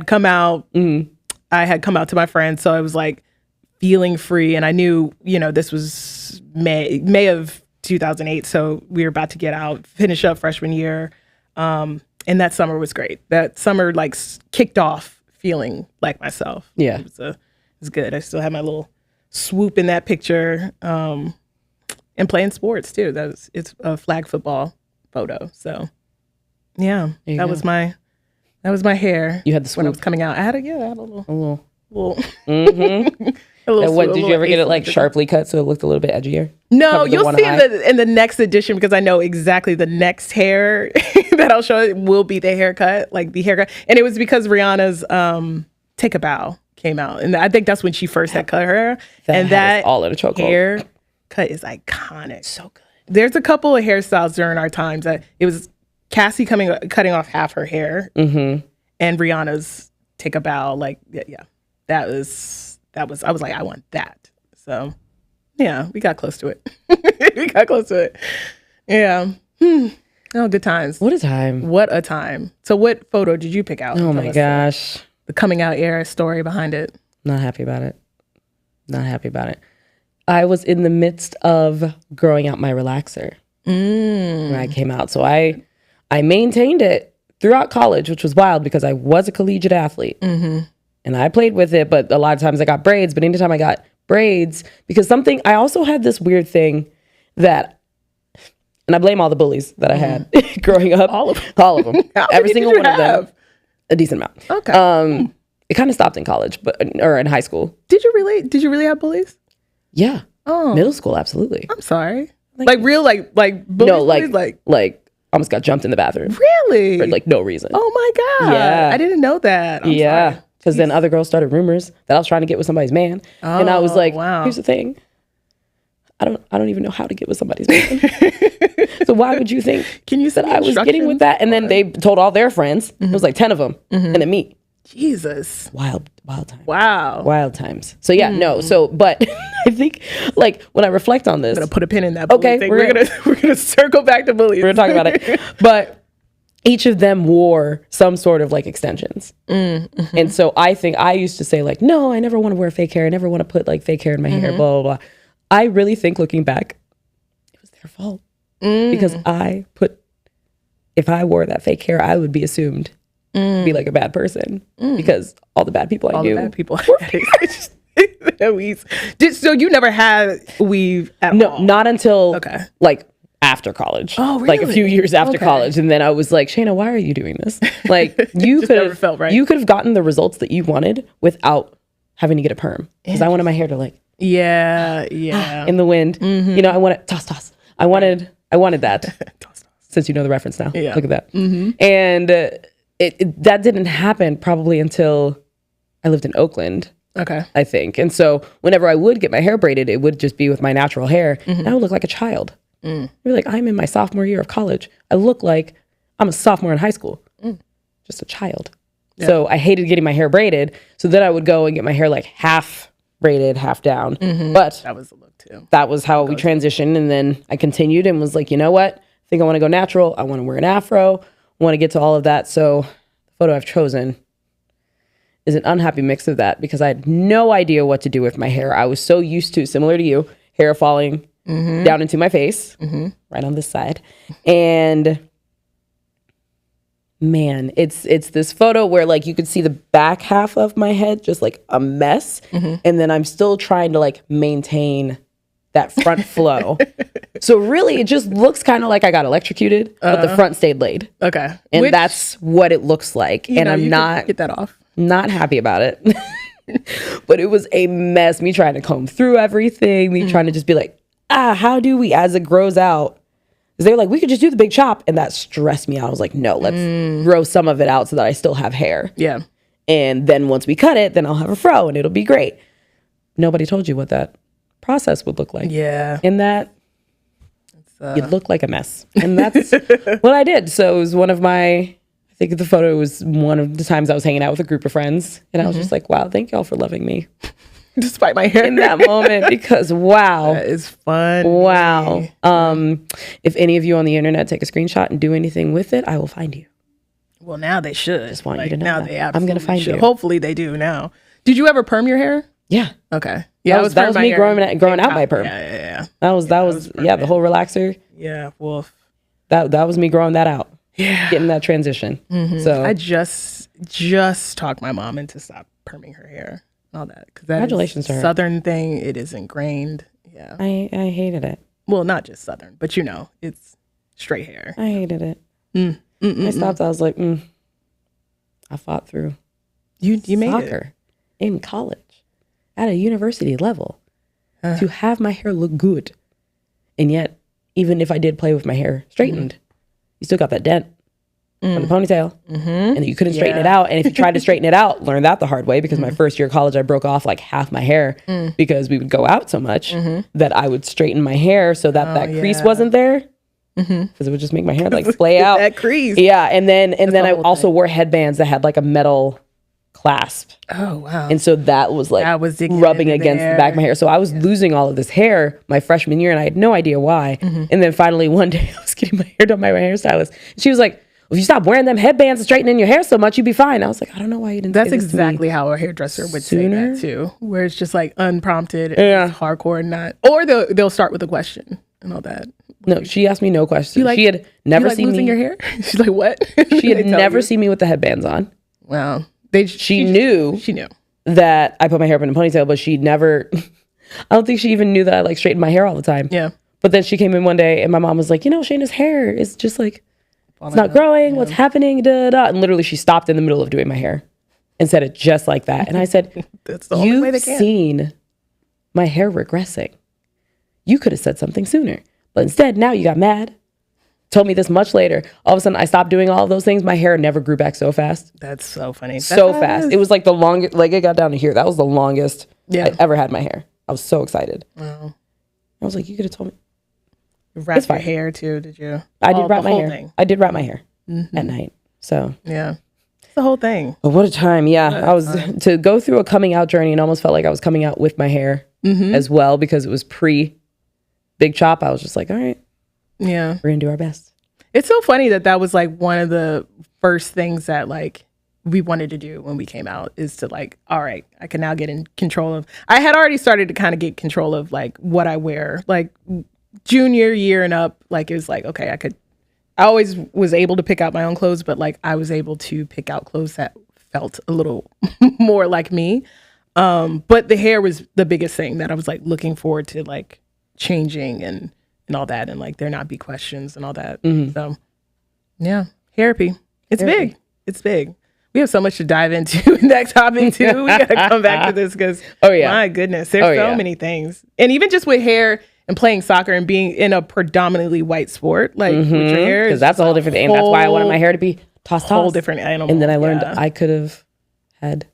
come out to my friends. So I was like feeling free. And I knew, this was May of 2008. So we were about to get out, finish up freshman year. And that summer was great. That summer like kicked off feeling like myself. Yeah. It was good. I still had my little swoop in that picture. And playing sports too. It's a flag football photo. So yeah, that was my hair. You had the swoop when I was coming out. I had a little. Did you ever get it like sharply cut so it looked a little bit edgier? No, you'll see in the next edition because I know exactly the next hair that I'll show it will be the haircut, like the haircut. And it was because Rihanna's Take a Bow came out. And I think that's when she first had cut her hair. That all in a chokehold. Haircut is iconic. So good. There's a couple of hairstyles during our times that it was Cassie cutting off half her hair and Rihanna's Take a Bow. Like, yeah. That was, I was like, I want that. So, yeah, we got close to it. Yeah. Oh, good times. What a time. So what photo did you pick out? Oh, my gosh. The coming out era story behind it. Not happy about it. I was in the midst of growing out my relaxer when I came out. So I maintained it throughout college, which was wild because I was a collegiate athlete. And I played with it, but a lot of times I got braids. But anytime I got braids, because I also had this weird thing that, and I blame all the bullies that I had growing up. All of them. Every single one of them. A decent amount. Okay. It kind of stopped in college, or in high school. Did you really have bullies? Yeah. Oh. Middle school, absolutely. I'm sorry. Like real, like bullies? No, like almost got jumped in the bathroom. Really? For like no reason. Oh my God. Yeah. I didn't know that. I'm sorry. Because then other girls started rumors that I was trying to get with somebody's man. And I was like, Here's the thing. I don't even know how to get with somebody's man. So why would you think that I was getting with that? And then they told all their friends. It was like 10 of them. And then me. Jesus. Wild times. Wow. Wild times. So yeah, no. So, but I think like when I reflect on this. I'm going to put a pin in that bully thing. We're gonna circle back to bullies. We're going to talk about it. But each of them wore some sort of like extensions. And so I think I used to say like, no, I never want to wear fake hair. I never want to put like fake hair in my hair, blah, blah, blah. I really think looking back, it was their fault. Because if I wore that fake hair, I would be assumed to be like a bad person because all the bad people I knew. All the bad people. So you never had weave at all? No, not until like after college. Oh, really? Like a few years after college. And then I was like, Shana, why are you doing this? Like you could have gotten the results that you wanted without having to get a perm. Because I wanted my hair to like in the wind. I wanted toss. I wanted that. since you know the reference now. Yeah. Look at that. And that didn't happen probably until I lived in Oakland. Okay. I think. And so whenever I would get my hair braided, it would just be with my natural hair. And I would look like a child. You're like, I'm in my sophomore year of college. I look like I'm a sophomore in high school. Just a child. Yeah. So I hated getting my hair braided. So then I would go and get my hair like half braided, half down. But that was the look too. That was how we transitioned. And then I continued and was like, you know what? I think I want to go natural. I want to wear an afro. I want to get to all of that. So the photo I've chosen is an unhappy mix of that because I had no idea what to do with my hair. I was so used to, similar to you, hair falling down into my face, right on this side. And man, it's this photo where like you could see the back half of my head just like a mess. And then I'm still trying to like maintain that front flow. So really it just looks kind of like I got electrocuted, but the front stayed laid. Okay. And that's what it looks like. And I'm not get that off. Not happy about it. But it was a mess. Me trying to comb through everything, me trying to just be like, how do we, as it grows out? They were like, we could just do the big chop. And that stressed me out. I was like, no, let's grow some of it out so that I still have hair. Yeah. And then once we cut it, then I'll have a fro and it'll be great. Nobody told you what that process would look like. Yeah. And that you'd look like a mess. And that's what I did. So it was one of my, I think the photo was one of the times I was hanging out with a group of friends. And I was just like, wow, thank y'all for loving me. Despite my hair. In that moment, because wow. That is fun. Wow. If any of you on the internet take a screenshot and do anything with it, I will find you. Well, now they should. Just want you to know now that. they absolutely I'm going to find should. you. Hopefully they do now. Did you ever perm your hair? Yeah. Okay. Yeah, that was me growing out my perm. Yeah. That was the whole relaxer. Yeah, wolf. That was me growing that out. Yeah. Getting that transition. So I just talked my mom into stop perming her hair. All that. Because that congratulations to her. Southern thing, it is ingrained. Yeah. I hated it. Well, not just Southern, but it's straight hair. I hated it. I stopped. I was like, I fought through. You made soccer in college at a university level to have my hair look good. And yet, even if I did play with my hair straightened, you still got that dent from the ponytail. And you couldn't straighten it out. And if you tried to straighten it out, learn that the hard way, because my first year of college, I broke off like half my hair because we would go out so much that I would straighten my hair so that crease wasn't there. Because it would just make my hair like splay out. That crease. Yeah. And then I also wore headbands that had like a metal clasp. Oh, wow. And so that was like rubbing against the back of my hair. So I was losing all of this hair my freshman year and I had no idea why. And then finally one day I was getting my hair done by my hairstylist. She was like, if you stop wearing them headbands and straightening your hair so much, you'd be fine. I was like, I don't know why you didn't That's say this exactly to me how a hairdresser would sooner. say that too, where it's just like unprompted and it's hardcore and not, or they'll start with a question and all that. No, she asked me no questions. She had never seen losing me. Your hair? She's like, what? She had never seen me with the headbands on. Wow. She knew that I put my hair up in a ponytail, but she never, I don't think she even knew that I like straightened my hair all the time. Yeah. But then she came in one day and my mom was like, Shana's hair is just like, it's not growing. What's happening? Da, da. And literally she stopped in the middle of doing my hair and said it just like that. And I said, that's the only way they can. You've seen my hair regressing. You could have said something sooner. But instead, now you got mad. Told me this much later. All of a sudden, I stopped doing all of those things. My hair never grew back so fast. That's so funny. So fast. It was like the longest, like it got down to here. That was the longest I ever had my hair. I was so excited. Wow. I was like, you could have told me. Wrap your hair too, did you? I did wrap my hair. I did wrap my hair at night. So yeah, it's the whole thing. But what a time! Yeah, I was to go through a coming out journey and almost felt like I was coming out with my hair as well because it was pre big chop. I was just like, all right, yeah, we're gonna do our best. It's so funny that was like one of the first things that like we wanted to do when we came out is to like, all right, I can now get in control of. I had already started to kind of get control of like what I wear, like. Junior year and up, like it was like, okay, I always was able to pick out my own clothes, but like I was able to pick out clothes that felt a little more like me. But the hair was the biggest thing that I was like looking forward to like changing and all that. And like there not be questions and all that. So yeah, Hair-apy. It's big. It's big. We have so much to dive into in that topic too. We got to come back to this because my goodness, there's so many things. And even just with hair and playing soccer and being in a predominantly white sport, like with your hair, because that's a whole different thing. That's why I wanted my hair to be toss. Whole different animal. And then I learned I could have had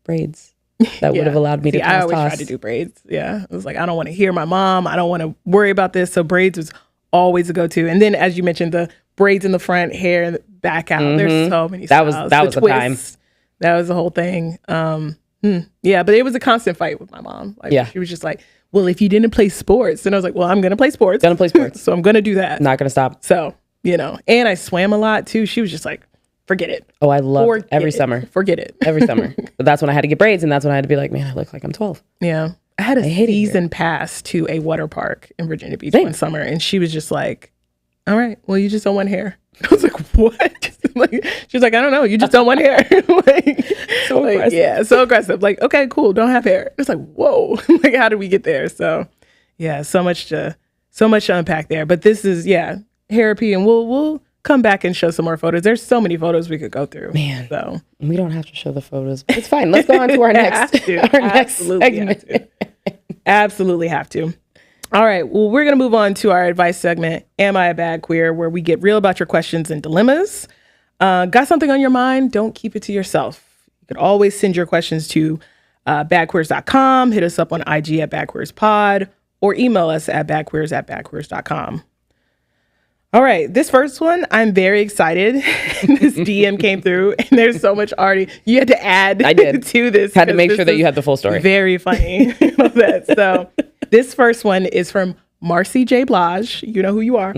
braids that would have allowed me to toss. I always tried to do braids. Yeah, it was like I don't want to hear my mom. I don't want to worry about this. So braids was always a go-to. And then, as you mentioned, the braids in the front, hair in the back out. There's so many styles. That was the time. That was the whole thing. Yeah, but it was a constant fight with my mom. Like, she was just like, well, if you didn't play sports. And I was like, well, I'm going to play sports. So I'm going to do that. Not going to stop. So, and I swam a lot too. She was just like, forget it. Oh, I loved every summer. Forget it. Every summer. But that's when I had to get braids. And that's when I had to be like, man, I look like I'm 12. Yeah. I had a season pass to a water park in Virginia Beach one summer. And she was just like, all right, well, you just don't want hair. I was like, what? She was like, I don't know. You just don't want hair. So aggressive. So aggressive. Like, okay, cool. Don't have hair. It's like, whoa. Like, how did we get there? So, yeah, so much to unpack there. But this is, Hair-apy, and we'll come back and show some more photos. There's so many photos we could go through. Man, so we don't have to show the photos. It's fine. Let's go on to our next segment. Absolutely have to. All right. Well, we're going to move on to our advice segment, Am I a Bad Queer?, where we get real about your questions and dilemmas. Got something on your mind? Don't keep it to yourself. You can always send your questions to badqueers.com, hit us up on IG at badqueerspod, or email us at badqueers@badqueers.com. All right. This first one, I'm very excited. This DM came through, and there's so much already. You had to add to this. Had to make sure that you had the full story. Very funny. So this first one is from Marcy J. Blage. You know who you are.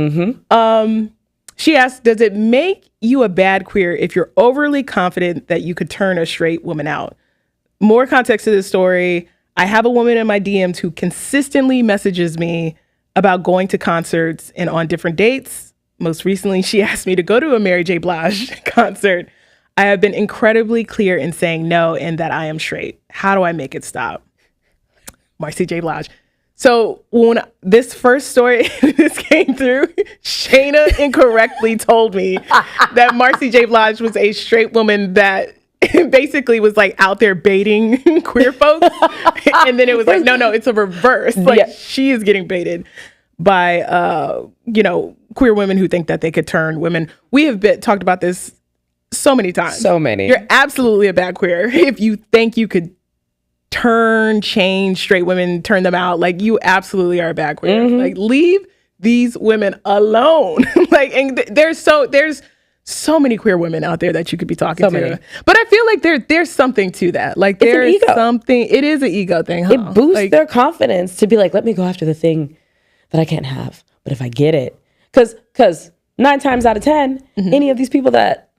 She asked, does it make you a bad queer if you're overly confident that you could turn a straight woman out? More context to this story. I have a woman in my DMs who consistently messages me about going to concerts and on different dates. Most recently, she asked me to go to a Mary J. Blige concert. I have been incredibly clear in saying no and that I am straight. How do I make it stop? Marcy J. Blige. So when this first story this came through, Shana incorrectly told me that Marcy J. Blige was a straight woman that basically was like out there baiting queer folks. And then it was like, no, it's a reverse. Like she is getting baited by, queer women who think that they could turn women. We have talked about this so many times. So many. You're absolutely a bad queer if you think you could change straight women, turn them out. Like, you absolutely are a bad queer. Like, leave these women alone. Like, and there's so many queer women out there that you could be talking to. But I feel like there's something to that. Like, there's something. It is an ego thing. Huh? It boosts their confidence to be like, let me go after the thing that I can't have. But if I get it, because 9 times out of 10, any of these people that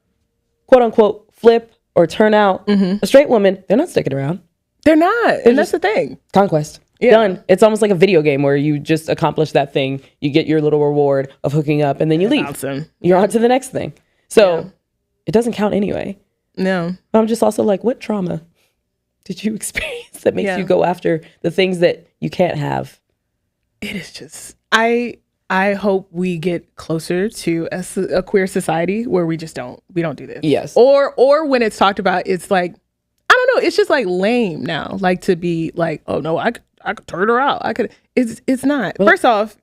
quote unquote flip or turn out a straight woman, they're not sticking around. They're not. And that's the thing. Conquest. Yeah. Done. It's almost like a video game where you just accomplish that thing. You get your little reward of hooking up and then you leave. Awesome. You're on to the next thing. So it doesn't count anyway. No. I'm just also like, what trauma did you experience that makes you go after the things that you can't have? It is just, I hope we get closer to a queer society where we don't do this. Yes. Or when it's talked about, it's like, I don't know. It's just like lame now. Like, to be like, oh no, I could turn her out. It's not. Well, first off,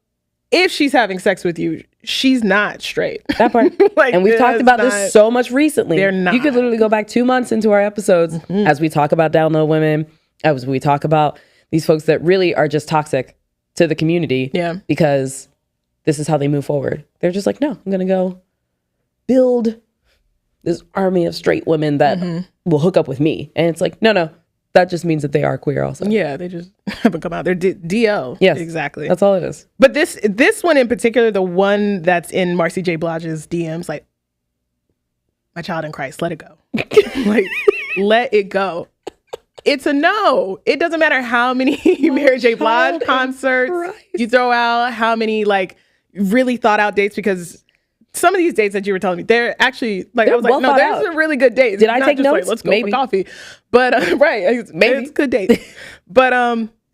if she's having sex with you, she's not straight. That part. Like, and we've talked about this so much recently. They're not. You could literally go back 2 months into our episodes as we talk about down low women, as we talk about these folks that really are just toxic to the community. Yeah. Because this is how they move forward. They're just like, no, I'm going to go build this army of straight women that will hook up with me. And it's like, no, that just means that they are queer also. Yeah, they just haven't come out. They're DL. Yes, exactly. That's all it is. But this one in particular, the one that's in Marcy J. Blige's DMs, like, my child in Christ, let it go. Like, let it go. It's a no. It doesn't matter how many Mary J. Blige concerts you throw out, how many like really thought out dates, because some of these dates that you were telling me, they're actually like, I was like, no, there's some really good dates. Did I take notes? Like, let's go for coffee. But maybe it's a good date. But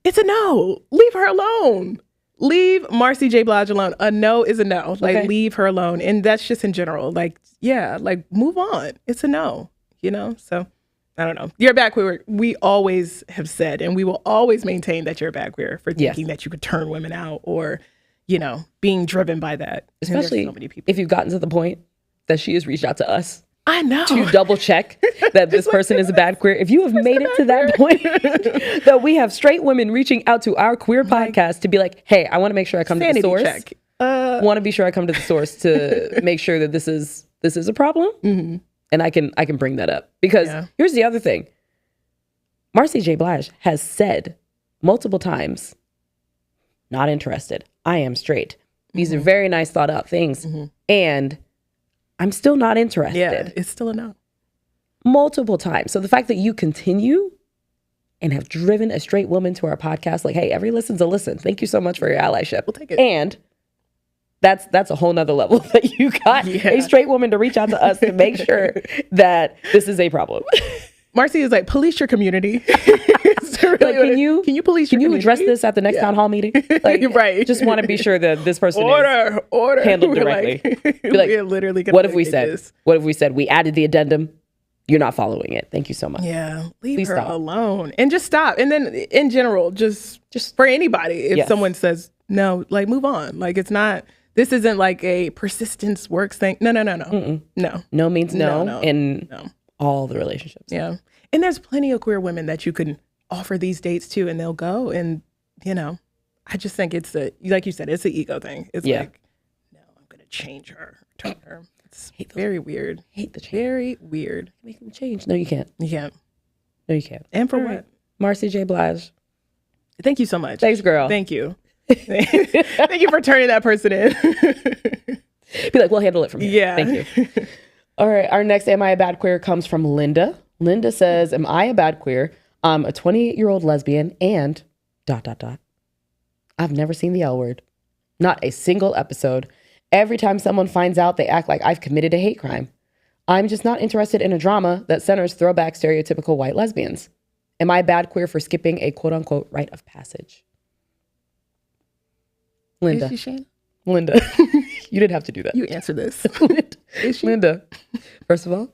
it's a no. Leave her alone. Leave Marcy J. Blige alone. A no is a no. Like, leave her alone. And that's just in general. Like, yeah, like, move on. It's a no. So I don't know. You're a bad queer. We always have said, and we will always maintain that you're a bad queer for thinking that you could turn women out or, being driven by that. Especially so many people. if you've gotten to the point that she has reached out to us. I know. To double check that this person is a bad queer. If you have made it to that point that we have straight women reaching out to our queer podcast to be like, hey, I want to make sure I come to the source. Check. Want to be sure I come to the source to make sure that this is a problem. Mm-hmm. And I can bring that up. Because here's the other thing. Marcy J. Blige has said multiple times, not interested. I am straight. These are very nice thought out things. Mm-hmm. And I'm still not interested. Yeah, it's still a no. Multiple times. So the fact that you continue and have driven a straight woman to our podcast, like, hey, every listen's a listen. Thank you so much for your allyship. We'll take it. And that's a whole nother level that you got a straight woman to reach out to us to make sure that this is a problem. Marcy is like, police your community. Like, can you police your community? address this at the next town hall meeting? Like, right. Just want to be sure that this person is handled directly. Be like, we're literally gonna what have we said? This. What have we said? We added the addendum. You're not following it. Thank you so much. Yeah. Leave her alone. And just stop. And then in general, just for anybody, if someone says no, like, move on. Like, this isn't like a persistence works thing. No. Mm-mm. No. No means no. In all the relationships. Yeah. And there's plenty of queer women that you can offer these dates to, and they'll go. And, I just think it's like you said, it's an ego thing. It's like, no, I'm going to change her, turn her. It's very weird. Hate the change. Very weird. Make them change. No, you can't. You can't. No, you can't. And for what? Marcy J. Blige. Thank you so much. Thanks, girl. Thank you. Thank you for turning that person in. Be like, we'll handle it from here. Yeah. Thank you. All right. Our next Am I a Bad Queer comes from Linda. Linda says, am I a bad queer? I'm a 28-year-old lesbian and ... I've never seen the L word. Not a single episode. Every time someone finds out, they act like I've committed a hate crime. I'm just not interested in a drama that centers throwback stereotypical white lesbians. Am I a bad queer for skipping a quote-unquote rite of passage? Linda. Is she Shana? Linda. You didn't have to do that. You answer this. Is she? Linda. First of all,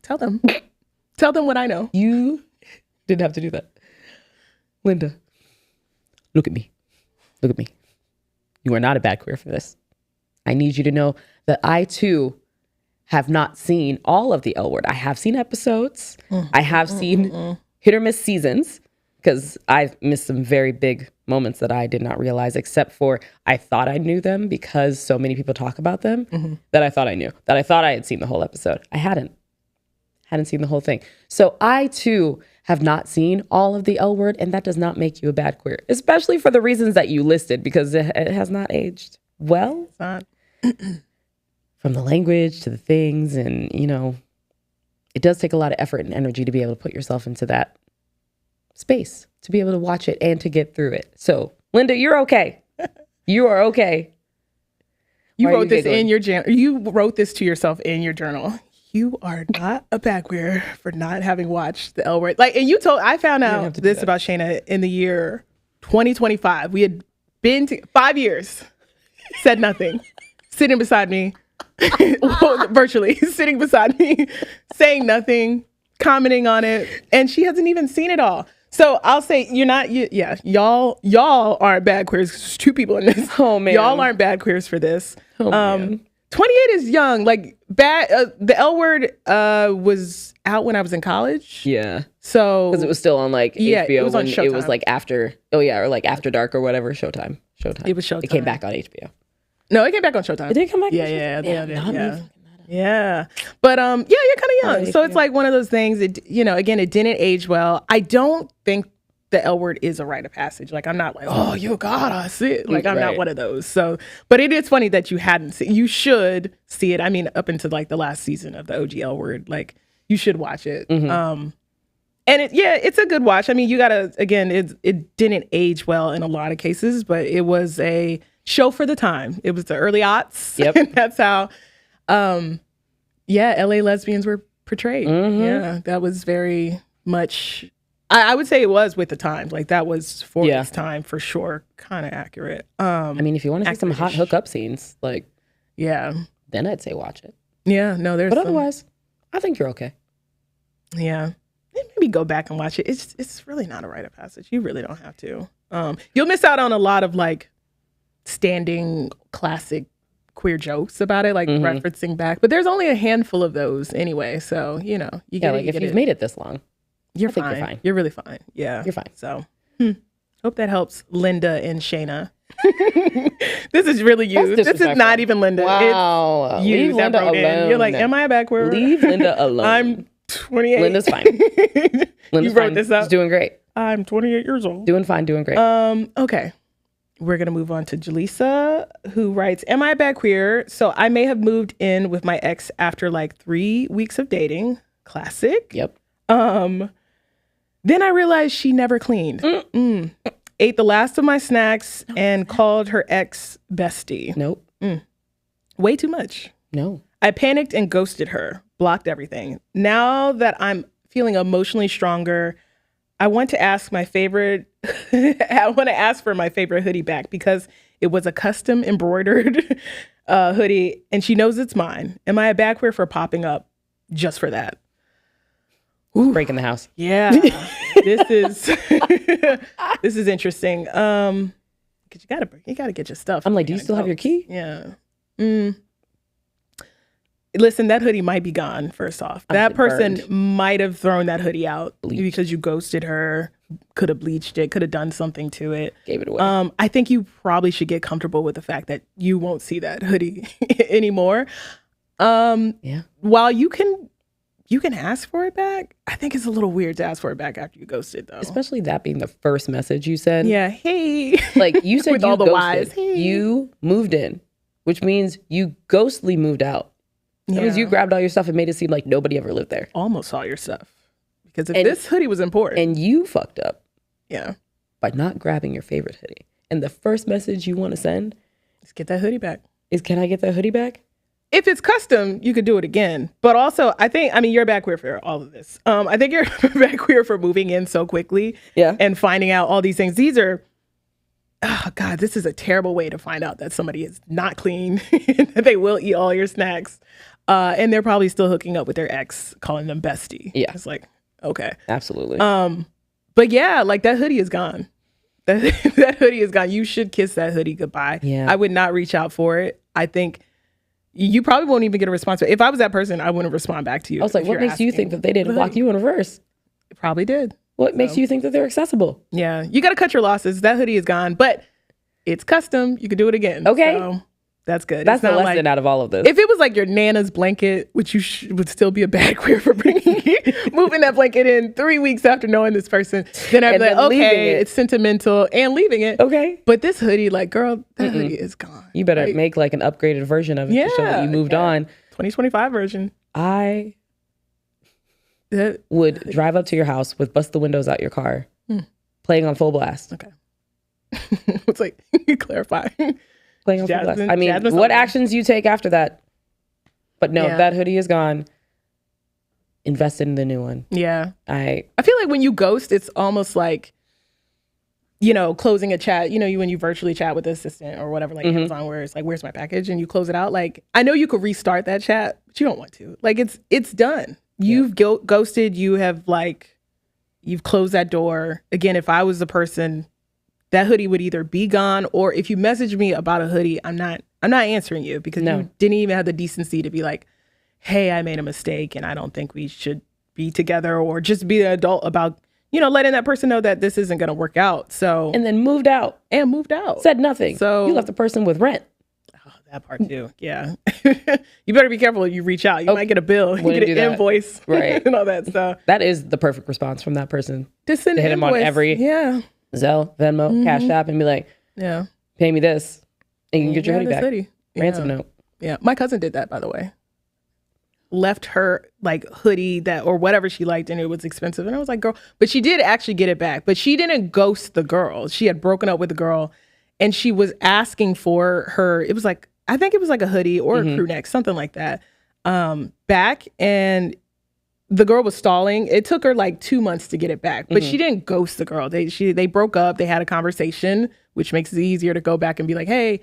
tell them what I know. You didn't have to do that. Linda, look at me. Look at me. You are not a bad queer for this. I need you to know that I too have not seen all of the L word. I have seen episodes. I have seen hit or miss seasons, because I've missed some very big moments that I did not realize, except for I thought I knew them because so many people talk about them that I thought I knew, that I thought I had seen the whole episode. I hadn't seen the whole thing. So I too have not seen all of the L word, and that does not make you a bad queer, especially for the reasons that you listed, because it has not aged well. It's not. From the language to the things, and it does take a lot of effort and energy to be able to put yourself into that space, to be able to watch it and to get through it. So, Linda, you're okay. You are okay. You wrote this in your journal. You wrote this to yourself in your journal. You are not a bad queer for not having watched the L word. Like, and I found out this about Shana in the year 2025. We had been 5 years, said nothing, sitting beside me, virtually sitting beside me, saying nothing, commenting on it, and she hasn't even seen it all. So I'll say y'all aren't bad queers. There's two people in this. Oh man, y'all aren't bad queers for this. Oh man. 28 is young. Like the L word was out when I was in college. Yeah. So because it was still on like HBO it was on when Showtime. it was like after or like After Dark or whatever. Showtime. It was Showtime. It came back on HBO. No, it came back on Showtime. It did come back. Yeah. But you're kind of young. So it's like one of those things that, again, it didn't age well. I don't think the L word is a rite of passage. Like, I'm not like, oh, you gotta see it. Like, I'm not one of those. So, but it is funny that you hadn't seen. You should see it. I mean, up into like the last season of the OG L word, like you should watch it. And it's a good watch. I mean, you gotta, again, it didn't age well in a lot of cases, but it was a show for the time. It was the early aughts. Yep. And that's how, LA lesbians were portrayed. Yeah, that was very much, I would say it was with the times. Like that was for its time for sure. Kind of accurate. I mean, if you want to see some hot hookup scenes, like, then I'd say watch it. Yeah, no, there's But otherwise, I think you're okay. Yeah. Maybe go back and watch it. It's really not a rite of passage. You really don't have to. You'll miss out on a lot of like standing classic queer jokes about it, like referencing back. But there's only a handful of those anyway. So, you know, you get like if you've made it this long, you're fine. You're really fine. Yeah. You're fine. So hope that helps Linda and Shana. This is really you. This is not even Linda. Wow. It's you. Leave Linda alone. You're like, am I a back queer? Leave Linda alone. I'm 28. Linda's fine. Linda's you wrote this up. She's doing great. I'm 28 years old. Doing fine, doing great. Okay. We're going to move on to Jaleesa, who writes, am I a bad queer? So I may have moved in with my ex after like 3 weeks of dating. Classic. Yep. Then I realized she never cleaned. Ate the last of my snacks and called her ex bestie. Nope. Way too much. No. I panicked and ghosted her, blocked everything. Now that I'm feeling emotionally stronger, I want to ask for my favorite hoodie back because it was a custom embroidered hoodie and she knows it's mine. Am I a bad queer for popping up just for that? Ooh. Breaking the house. Yeah. This is interesting. Cause you gotta get your stuff. I'm like, do you still have your key? Yeah. Listen, that hoodie might be gone, first off. That person might have thrown that hoodie out because you ghosted her, could have bleached it, could have done something to it. Gave it away. I think you probably should get comfortable with the fact that you won't see that hoodie anymore. While you can ask for it back, I think it's a little weird to ask for it back after you ghosted, though. Especially that being the first message you sent. Yeah, hey. Like you said, with you all the ghosted. whys. Hey. You moved in, which means you ghostly moved out. That means you grabbed all your stuff and made it seem like nobody ever lived there. Almost all your stuff. Because if this hoodie was important. And you fucked up. Yeah. By not grabbing your favorite hoodie. And the first message you want to send is get that hoodie back. Can I get that hoodie back? If it's custom, you could do it again. But also, you're back queer for all of this. I think you're back queer for moving in so quickly. Yeah. And finding out all these things. These are, oh God, this is a terrible way to find out that somebody is not clean. That they will eat all your snacks. And they're probably still hooking up with their ex, calling them bestie. Yeah. It's like, okay. Absolutely. But yeah, like that hoodie is gone. That hoodie is gone. You should kiss that hoodie goodbye. Yeah. I would not reach out for it. I think you probably won't even get a response. If I was that person, I wouldn't respond back to you. I was like, what makes you think that they didn't block you in reverse? It probably did. What makes you think that they're accessible? Yeah. You got to cut your losses. That hoodie is gone, but it's custom. You could do it again. Okay. So that's good. That's the lesson out of all of this. If it was like your Nana's blanket, which you would still be a bad queer for moving that blanket in 3 weeks after knowing this person, then I'd be like, okay, it's sentimental and leaving it. Okay. But this hoodie, like, girl, that hoodie is gone. You better make like an upgraded version of it to show that you moved on. 2025 version. I would drive up to your house with bust the windows out your car, playing on full blast. Okay. It's like, clarify. Playing on full blast. I mean, what actions you take after that? But no, that hoodie is gone. Invested in the new one. Yeah. I feel like when you ghost, it's almost like, closing a chat, when you virtually chat with the assistant or whatever, like Amazon, where it's like, where's my package? And you close it out. Like, I know you could restart that chat, but you don't want to. Like, it's done. You've ghosted. You have you've closed that door. Again, if I was the person, that hoodie would either be gone, or if you message me about a hoodie, I'm not answering you because you didn't even have the decency to be like, hey, I made a mistake and I don't think we should be together, or just be an adult about, letting that person know that this isn't going to work out. So, and then moved out. Said nothing. So you left the person with rent. Oh, that part too. Yeah. You better be careful if you reach out. You might get a bill, you get an invoice, right? And all that stuff. That is the perfect response from that person. Just send to hit invoice. Him on every Zelle, Venmo, Cash App, and be like, pay me this, and you can get your hoodie back. Hoodie. Ransom note. Yeah, my cousin did that, by the way. Left her like hoodie that or whatever she liked, and it was expensive, and I was like, girl, but she did actually get it back. But she didn't ghost the girl. She had broken up with the girl, and she was asking for her. It was like, I think it was like a hoodie or a crew neck, something like that, back, and the girl was stalling. It took her like 2 months to get it back, but she didn't ghost the girl. They broke up. They had a conversation, which makes it easier to go back and be like, hey.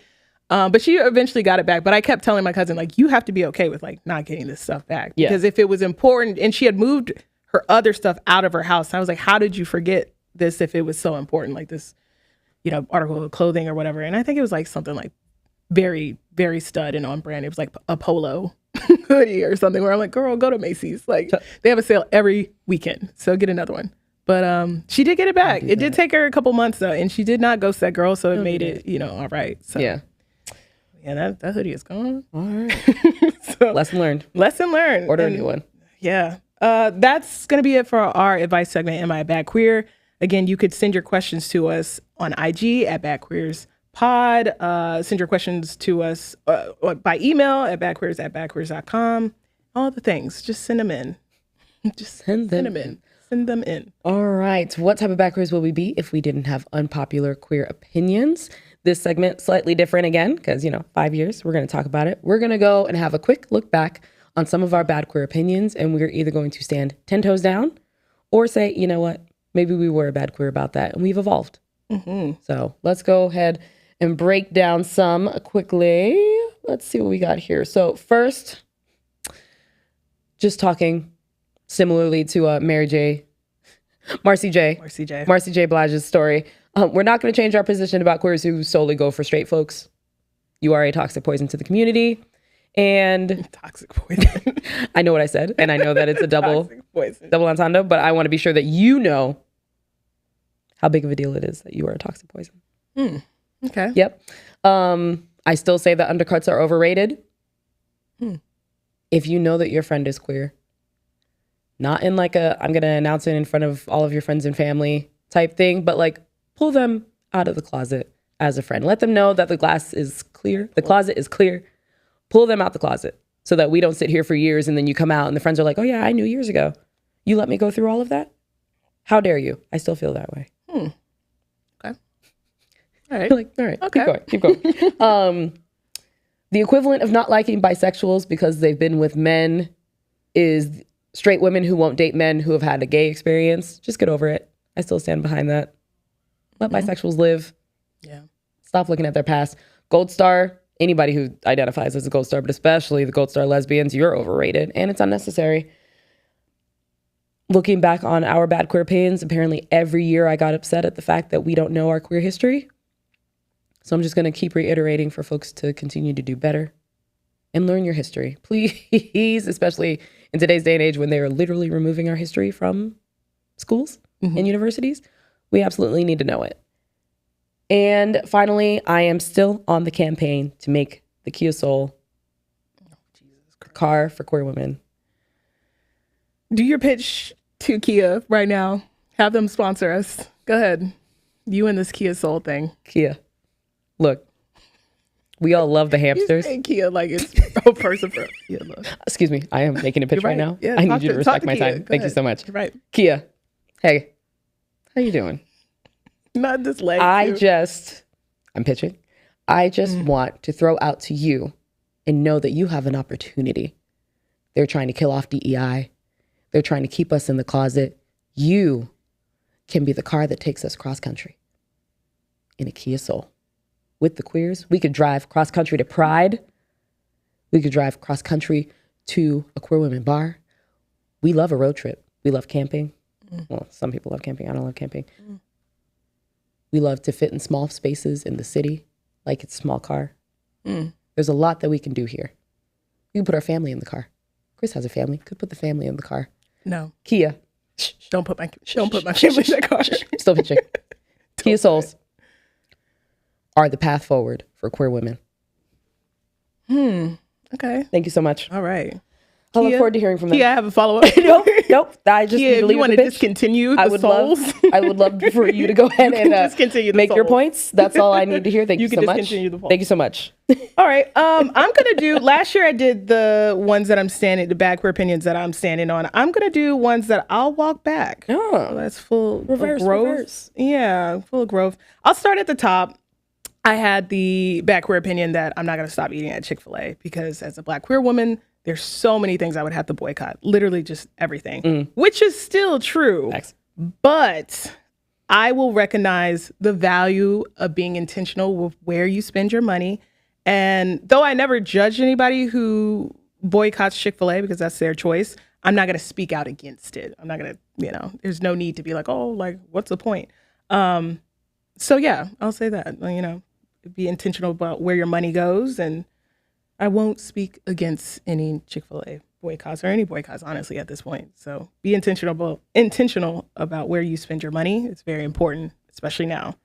But she eventually got it back. But I kept telling my cousin, like, you have to be okay with like not getting this stuff back. Because if it was important, and she had moved her other stuff out of her house. And I was like, how did you forget this if it was so important, like this, article of clothing or whatever? And I think it was like something like very, very stud and on brand. It was like a polo hoodie or something where I'm like, girl, go to Macy's. Like they have a sale every weekend. So get another one. But she did get it back. It did take her a couple months though. And she did not ghost that girl. So it made it, all right. So yeah, that hoodie is gone. All right. So, lesson learned. Order a new one. Yeah. That's going to be it for our advice segment, Am I a Bad Queer? Again, you could send your questions to us on IG at badqueerspod. Send your questions to us by email at badqueers@badqueers.com. All the things. Just send them in. Just send them in. Send them in. All right. What type of bad queers will we be if we didn't have unpopular queer opinions? This segment, slightly different again, because, 5 years, we're going to talk about it. We're going to go and have a quick look back on some of our bad queer opinions, and we're either going to stand 10 toes down or say, you know what, maybe we were a bad queer about that, and we've evolved. Mm-hmm. So let's go ahead and break down some quickly. Let's see what we got here. So first, just talking similarly to Marcy J. Blige's story. We're not going to change our position about queers who solely go for straight folks. You are a toxic poison to the community. And toxic poison. I know what I said, and I know that it's a double entendre, but I want to be sure that you know how big of a deal it is that you are a toxic poison. Okay. Yep. I still say that undercuts are overrated. If you know that your friend is queer, not in like I'm going to announce it in front of all of your friends and family type thing, but like pull them out of the closet as a friend. Let them know that the glass is clear. The closet is clear. Pull them out the closet so that we don't sit here for years and then you come out and the friends are like, oh yeah, I knew years ago. You let me go through all of that? How dare you? I still feel that way. Okay. All right. Like, all right. Okay. Keep going. The equivalent of not liking bisexuals because they've been with men is straight women who won't date men who have had a gay experience. Just get over it. I still stand behind that. Let bisexuals live. Yeah. Stop looking at their past. Gold star, anybody who identifies as a gold star, but especially the gold star lesbians, you're overrated and it's unnecessary. Looking back on our bad queer opinions, apparently every year I got upset at the fact that we don't know our queer history. So I'm just going to keep reiterating for folks to continue to do better and learn your history. Please, especially in today's day and age when they are literally removing our history from schools and universities, we absolutely need to know it. And finally, I am still on the campaign to make the Kia Soul car for queer women. Do your pitch to Kia right now. Have them sponsor us. Go ahead. You and this Kia Soul thing. Kia. Look, we all love the hamsters. You say Kia like it's a person for Kia. Excuse me. I am making a pitch right now. Yeah, I need you to respect my Kia. time. Thank you so much. You're right. Kia. Hey, how you doing? Not this leg. I'm pitching. I just want to throw out to you and know that you have an opportunity. They're trying to kill off DEI. They're trying to keep us in the closet. You can be the car that takes us cross country in a Kia Soul. With the queers, we could drive cross country to Pride. We could drive cross country to a queer women bar. We love a road trip. We love camping. Well, some people love camping. I don't love camping. We love to fit in small spaces in the city, like it's a small car. There's a lot that we can do here. We can put our family in the car. Kris has a family. Could put the family in the car. No. Kia. Don't put my family in that car. Still pitching. Kia Souls are the path forward for queer women. Okay. Thank you so much. All right. I look forward to hearing from them. Yeah, I have a follow-up. Nope. I just need to leave you want to discontinue the souls? I would love for you to go ahead and discontinue make your points. That's all I need to hear. Thank you so much. Discontinue the polls. Thank you so much. All right. I'm going to do, last year I did the ones that I'm standing, the bad queer opinions that I'm standing on. I'm going to do ones that I'll walk back. Oh. So that's full of growth. Reverse. Yeah, full of growth. I'll start at the top. I had the bad queer opinion that I'm not going to stop eating at Chick-fil-A because as a Black queer woman, there's so many things I would have to boycott. Literally just everything, which is still true. Thanks. But I will recognize the value of being intentional with where you spend your money. And though I never judge anybody who boycotts Chick-fil-A because that's their choice, I'm not going to speak out against it. I'm not going to, there's no need to be like, oh, like, what's the point? So yeah, I'll say that, be intentional about where your money goes. And I won't speak against any Chick-fil-A boycotts or any boycotts, honestly, at this point. So be intentional about where you spend your money. It's very important, especially now.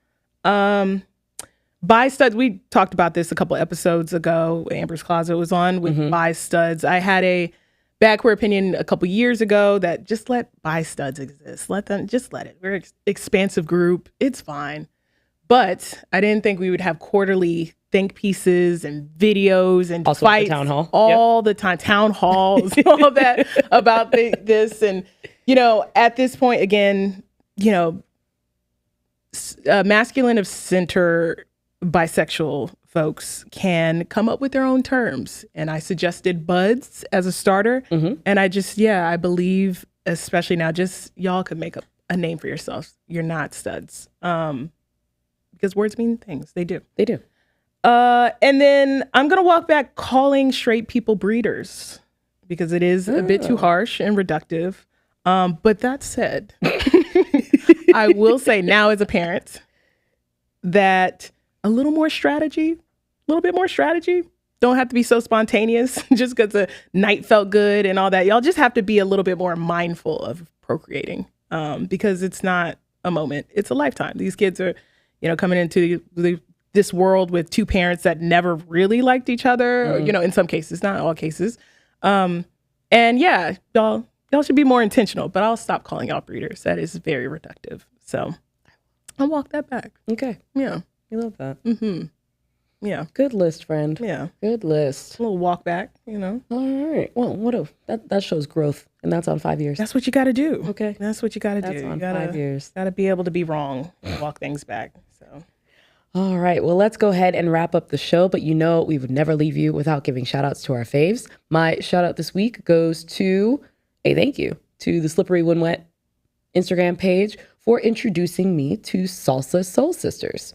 Buy studs. We talked about this a couple episodes ago. Amber's Closet was on with buy studs. I had a backward opinion a couple years ago that just let buy studs exist. Let it. We're an expansive group. It's fine. But I didn't think we would have quarterly think pieces and videos and also fights town hall. all the time, town halls, all that about this. And, at this point, again, masculine of center bisexual folks can come up with their own terms. And I suggested buds as a starter. And I believe, especially now, just y'all could make a name for yourselves. You're not studs. Because words mean things. They do. They do. And then I'm going to walk back calling straight people breeders because it is a bit too harsh and reductive. But that said, I will say now as a parent that a little bit more strategy. Don't have to be so spontaneous just because the night felt good and all that. Y'all just have to be a little bit more mindful of procreating because it's not a moment. It's a lifetime. These kids are, coming into this world with two parents that never really liked each other, or, in some cases, not all cases. And yeah, y'all should be more intentional, but I'll stop calling y'all breeders. That is very reductive. So I'll walk that back. Okay. Yeah. You love that. Yeah. Good list, friend. Yeah. Good list. A little walk back, All right. Well, that shows growth, and that's on 5 years. That's what you got to do. Okay. That's what you got to do. That's on you gotta, 5 years. Got to be able to be wrong and walk things back. So. All right. Well, let's go ahead and wrap up the show. But we would never leave you without giving shout outs to our faves. My shout out this week goes to thank you to the Slippery When Wet Instagram page for introducing me to Salsa Soul Sisters,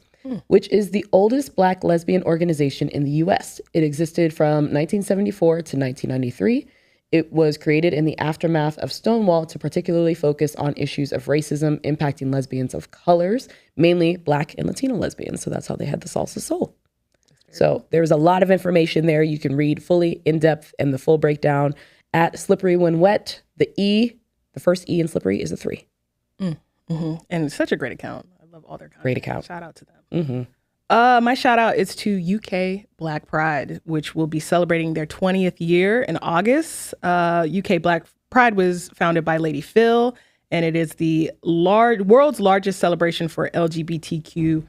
which is the oldest Black lesbian organization in the U.S. It existed from 1974 to 1993. It was created in the aftermath of Stonewall to particularly focus on issues of racism impacting lesbians of colors, mainly Black and Latino lesbians. So that's how they had the Salsa Soul. So there's a lot of information there. You can read fully, in depth, and the full breakdown at Slippery When Wet. The first E in Slippery is a 3. And it's such a great account. I love all their content. Great account. Shout out to them. My shout out is to UK Black Pride, which will be celebrating their 20th year in August. UK Black Pride was founded by Lady Phyll, and it is the world's largest celebration for LGBTQI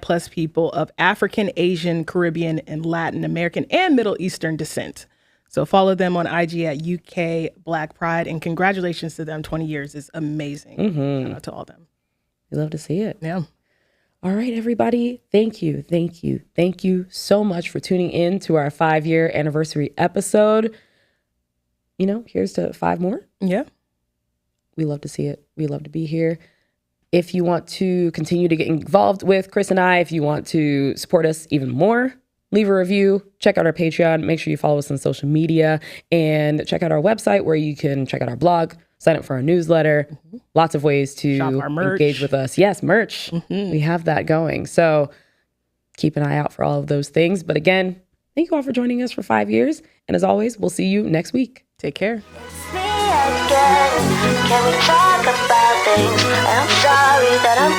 plus people of African, Asian, Caribbean, and Latin American and Middle Eastern descent. So follow them on IG at UK Black Pride, and congratulations to them. 20 years is amazing. Shout out to all them. We love to see it. Yeah. All right, everybody. Thank you so much for tuning in to our 5-year anniversary episode. Here's to 5 more. Yeah. We love to see it. We love to be here. If you want to continue to get involved with Kris and I, if you want to support us even more, leave a review, check out our Patreon, make sure you follow us on social media, and check out our website where you can check out our blog, sign up for our newsletter. Lots of ways to engage with us. Yes, merch. We have that going. So keep an eye out for all of those things. But again, thank you all for joining us for 5 years. And as always, we'll see you next week. Take care. It's me again. Can we talk about things? I'm sorry that I'm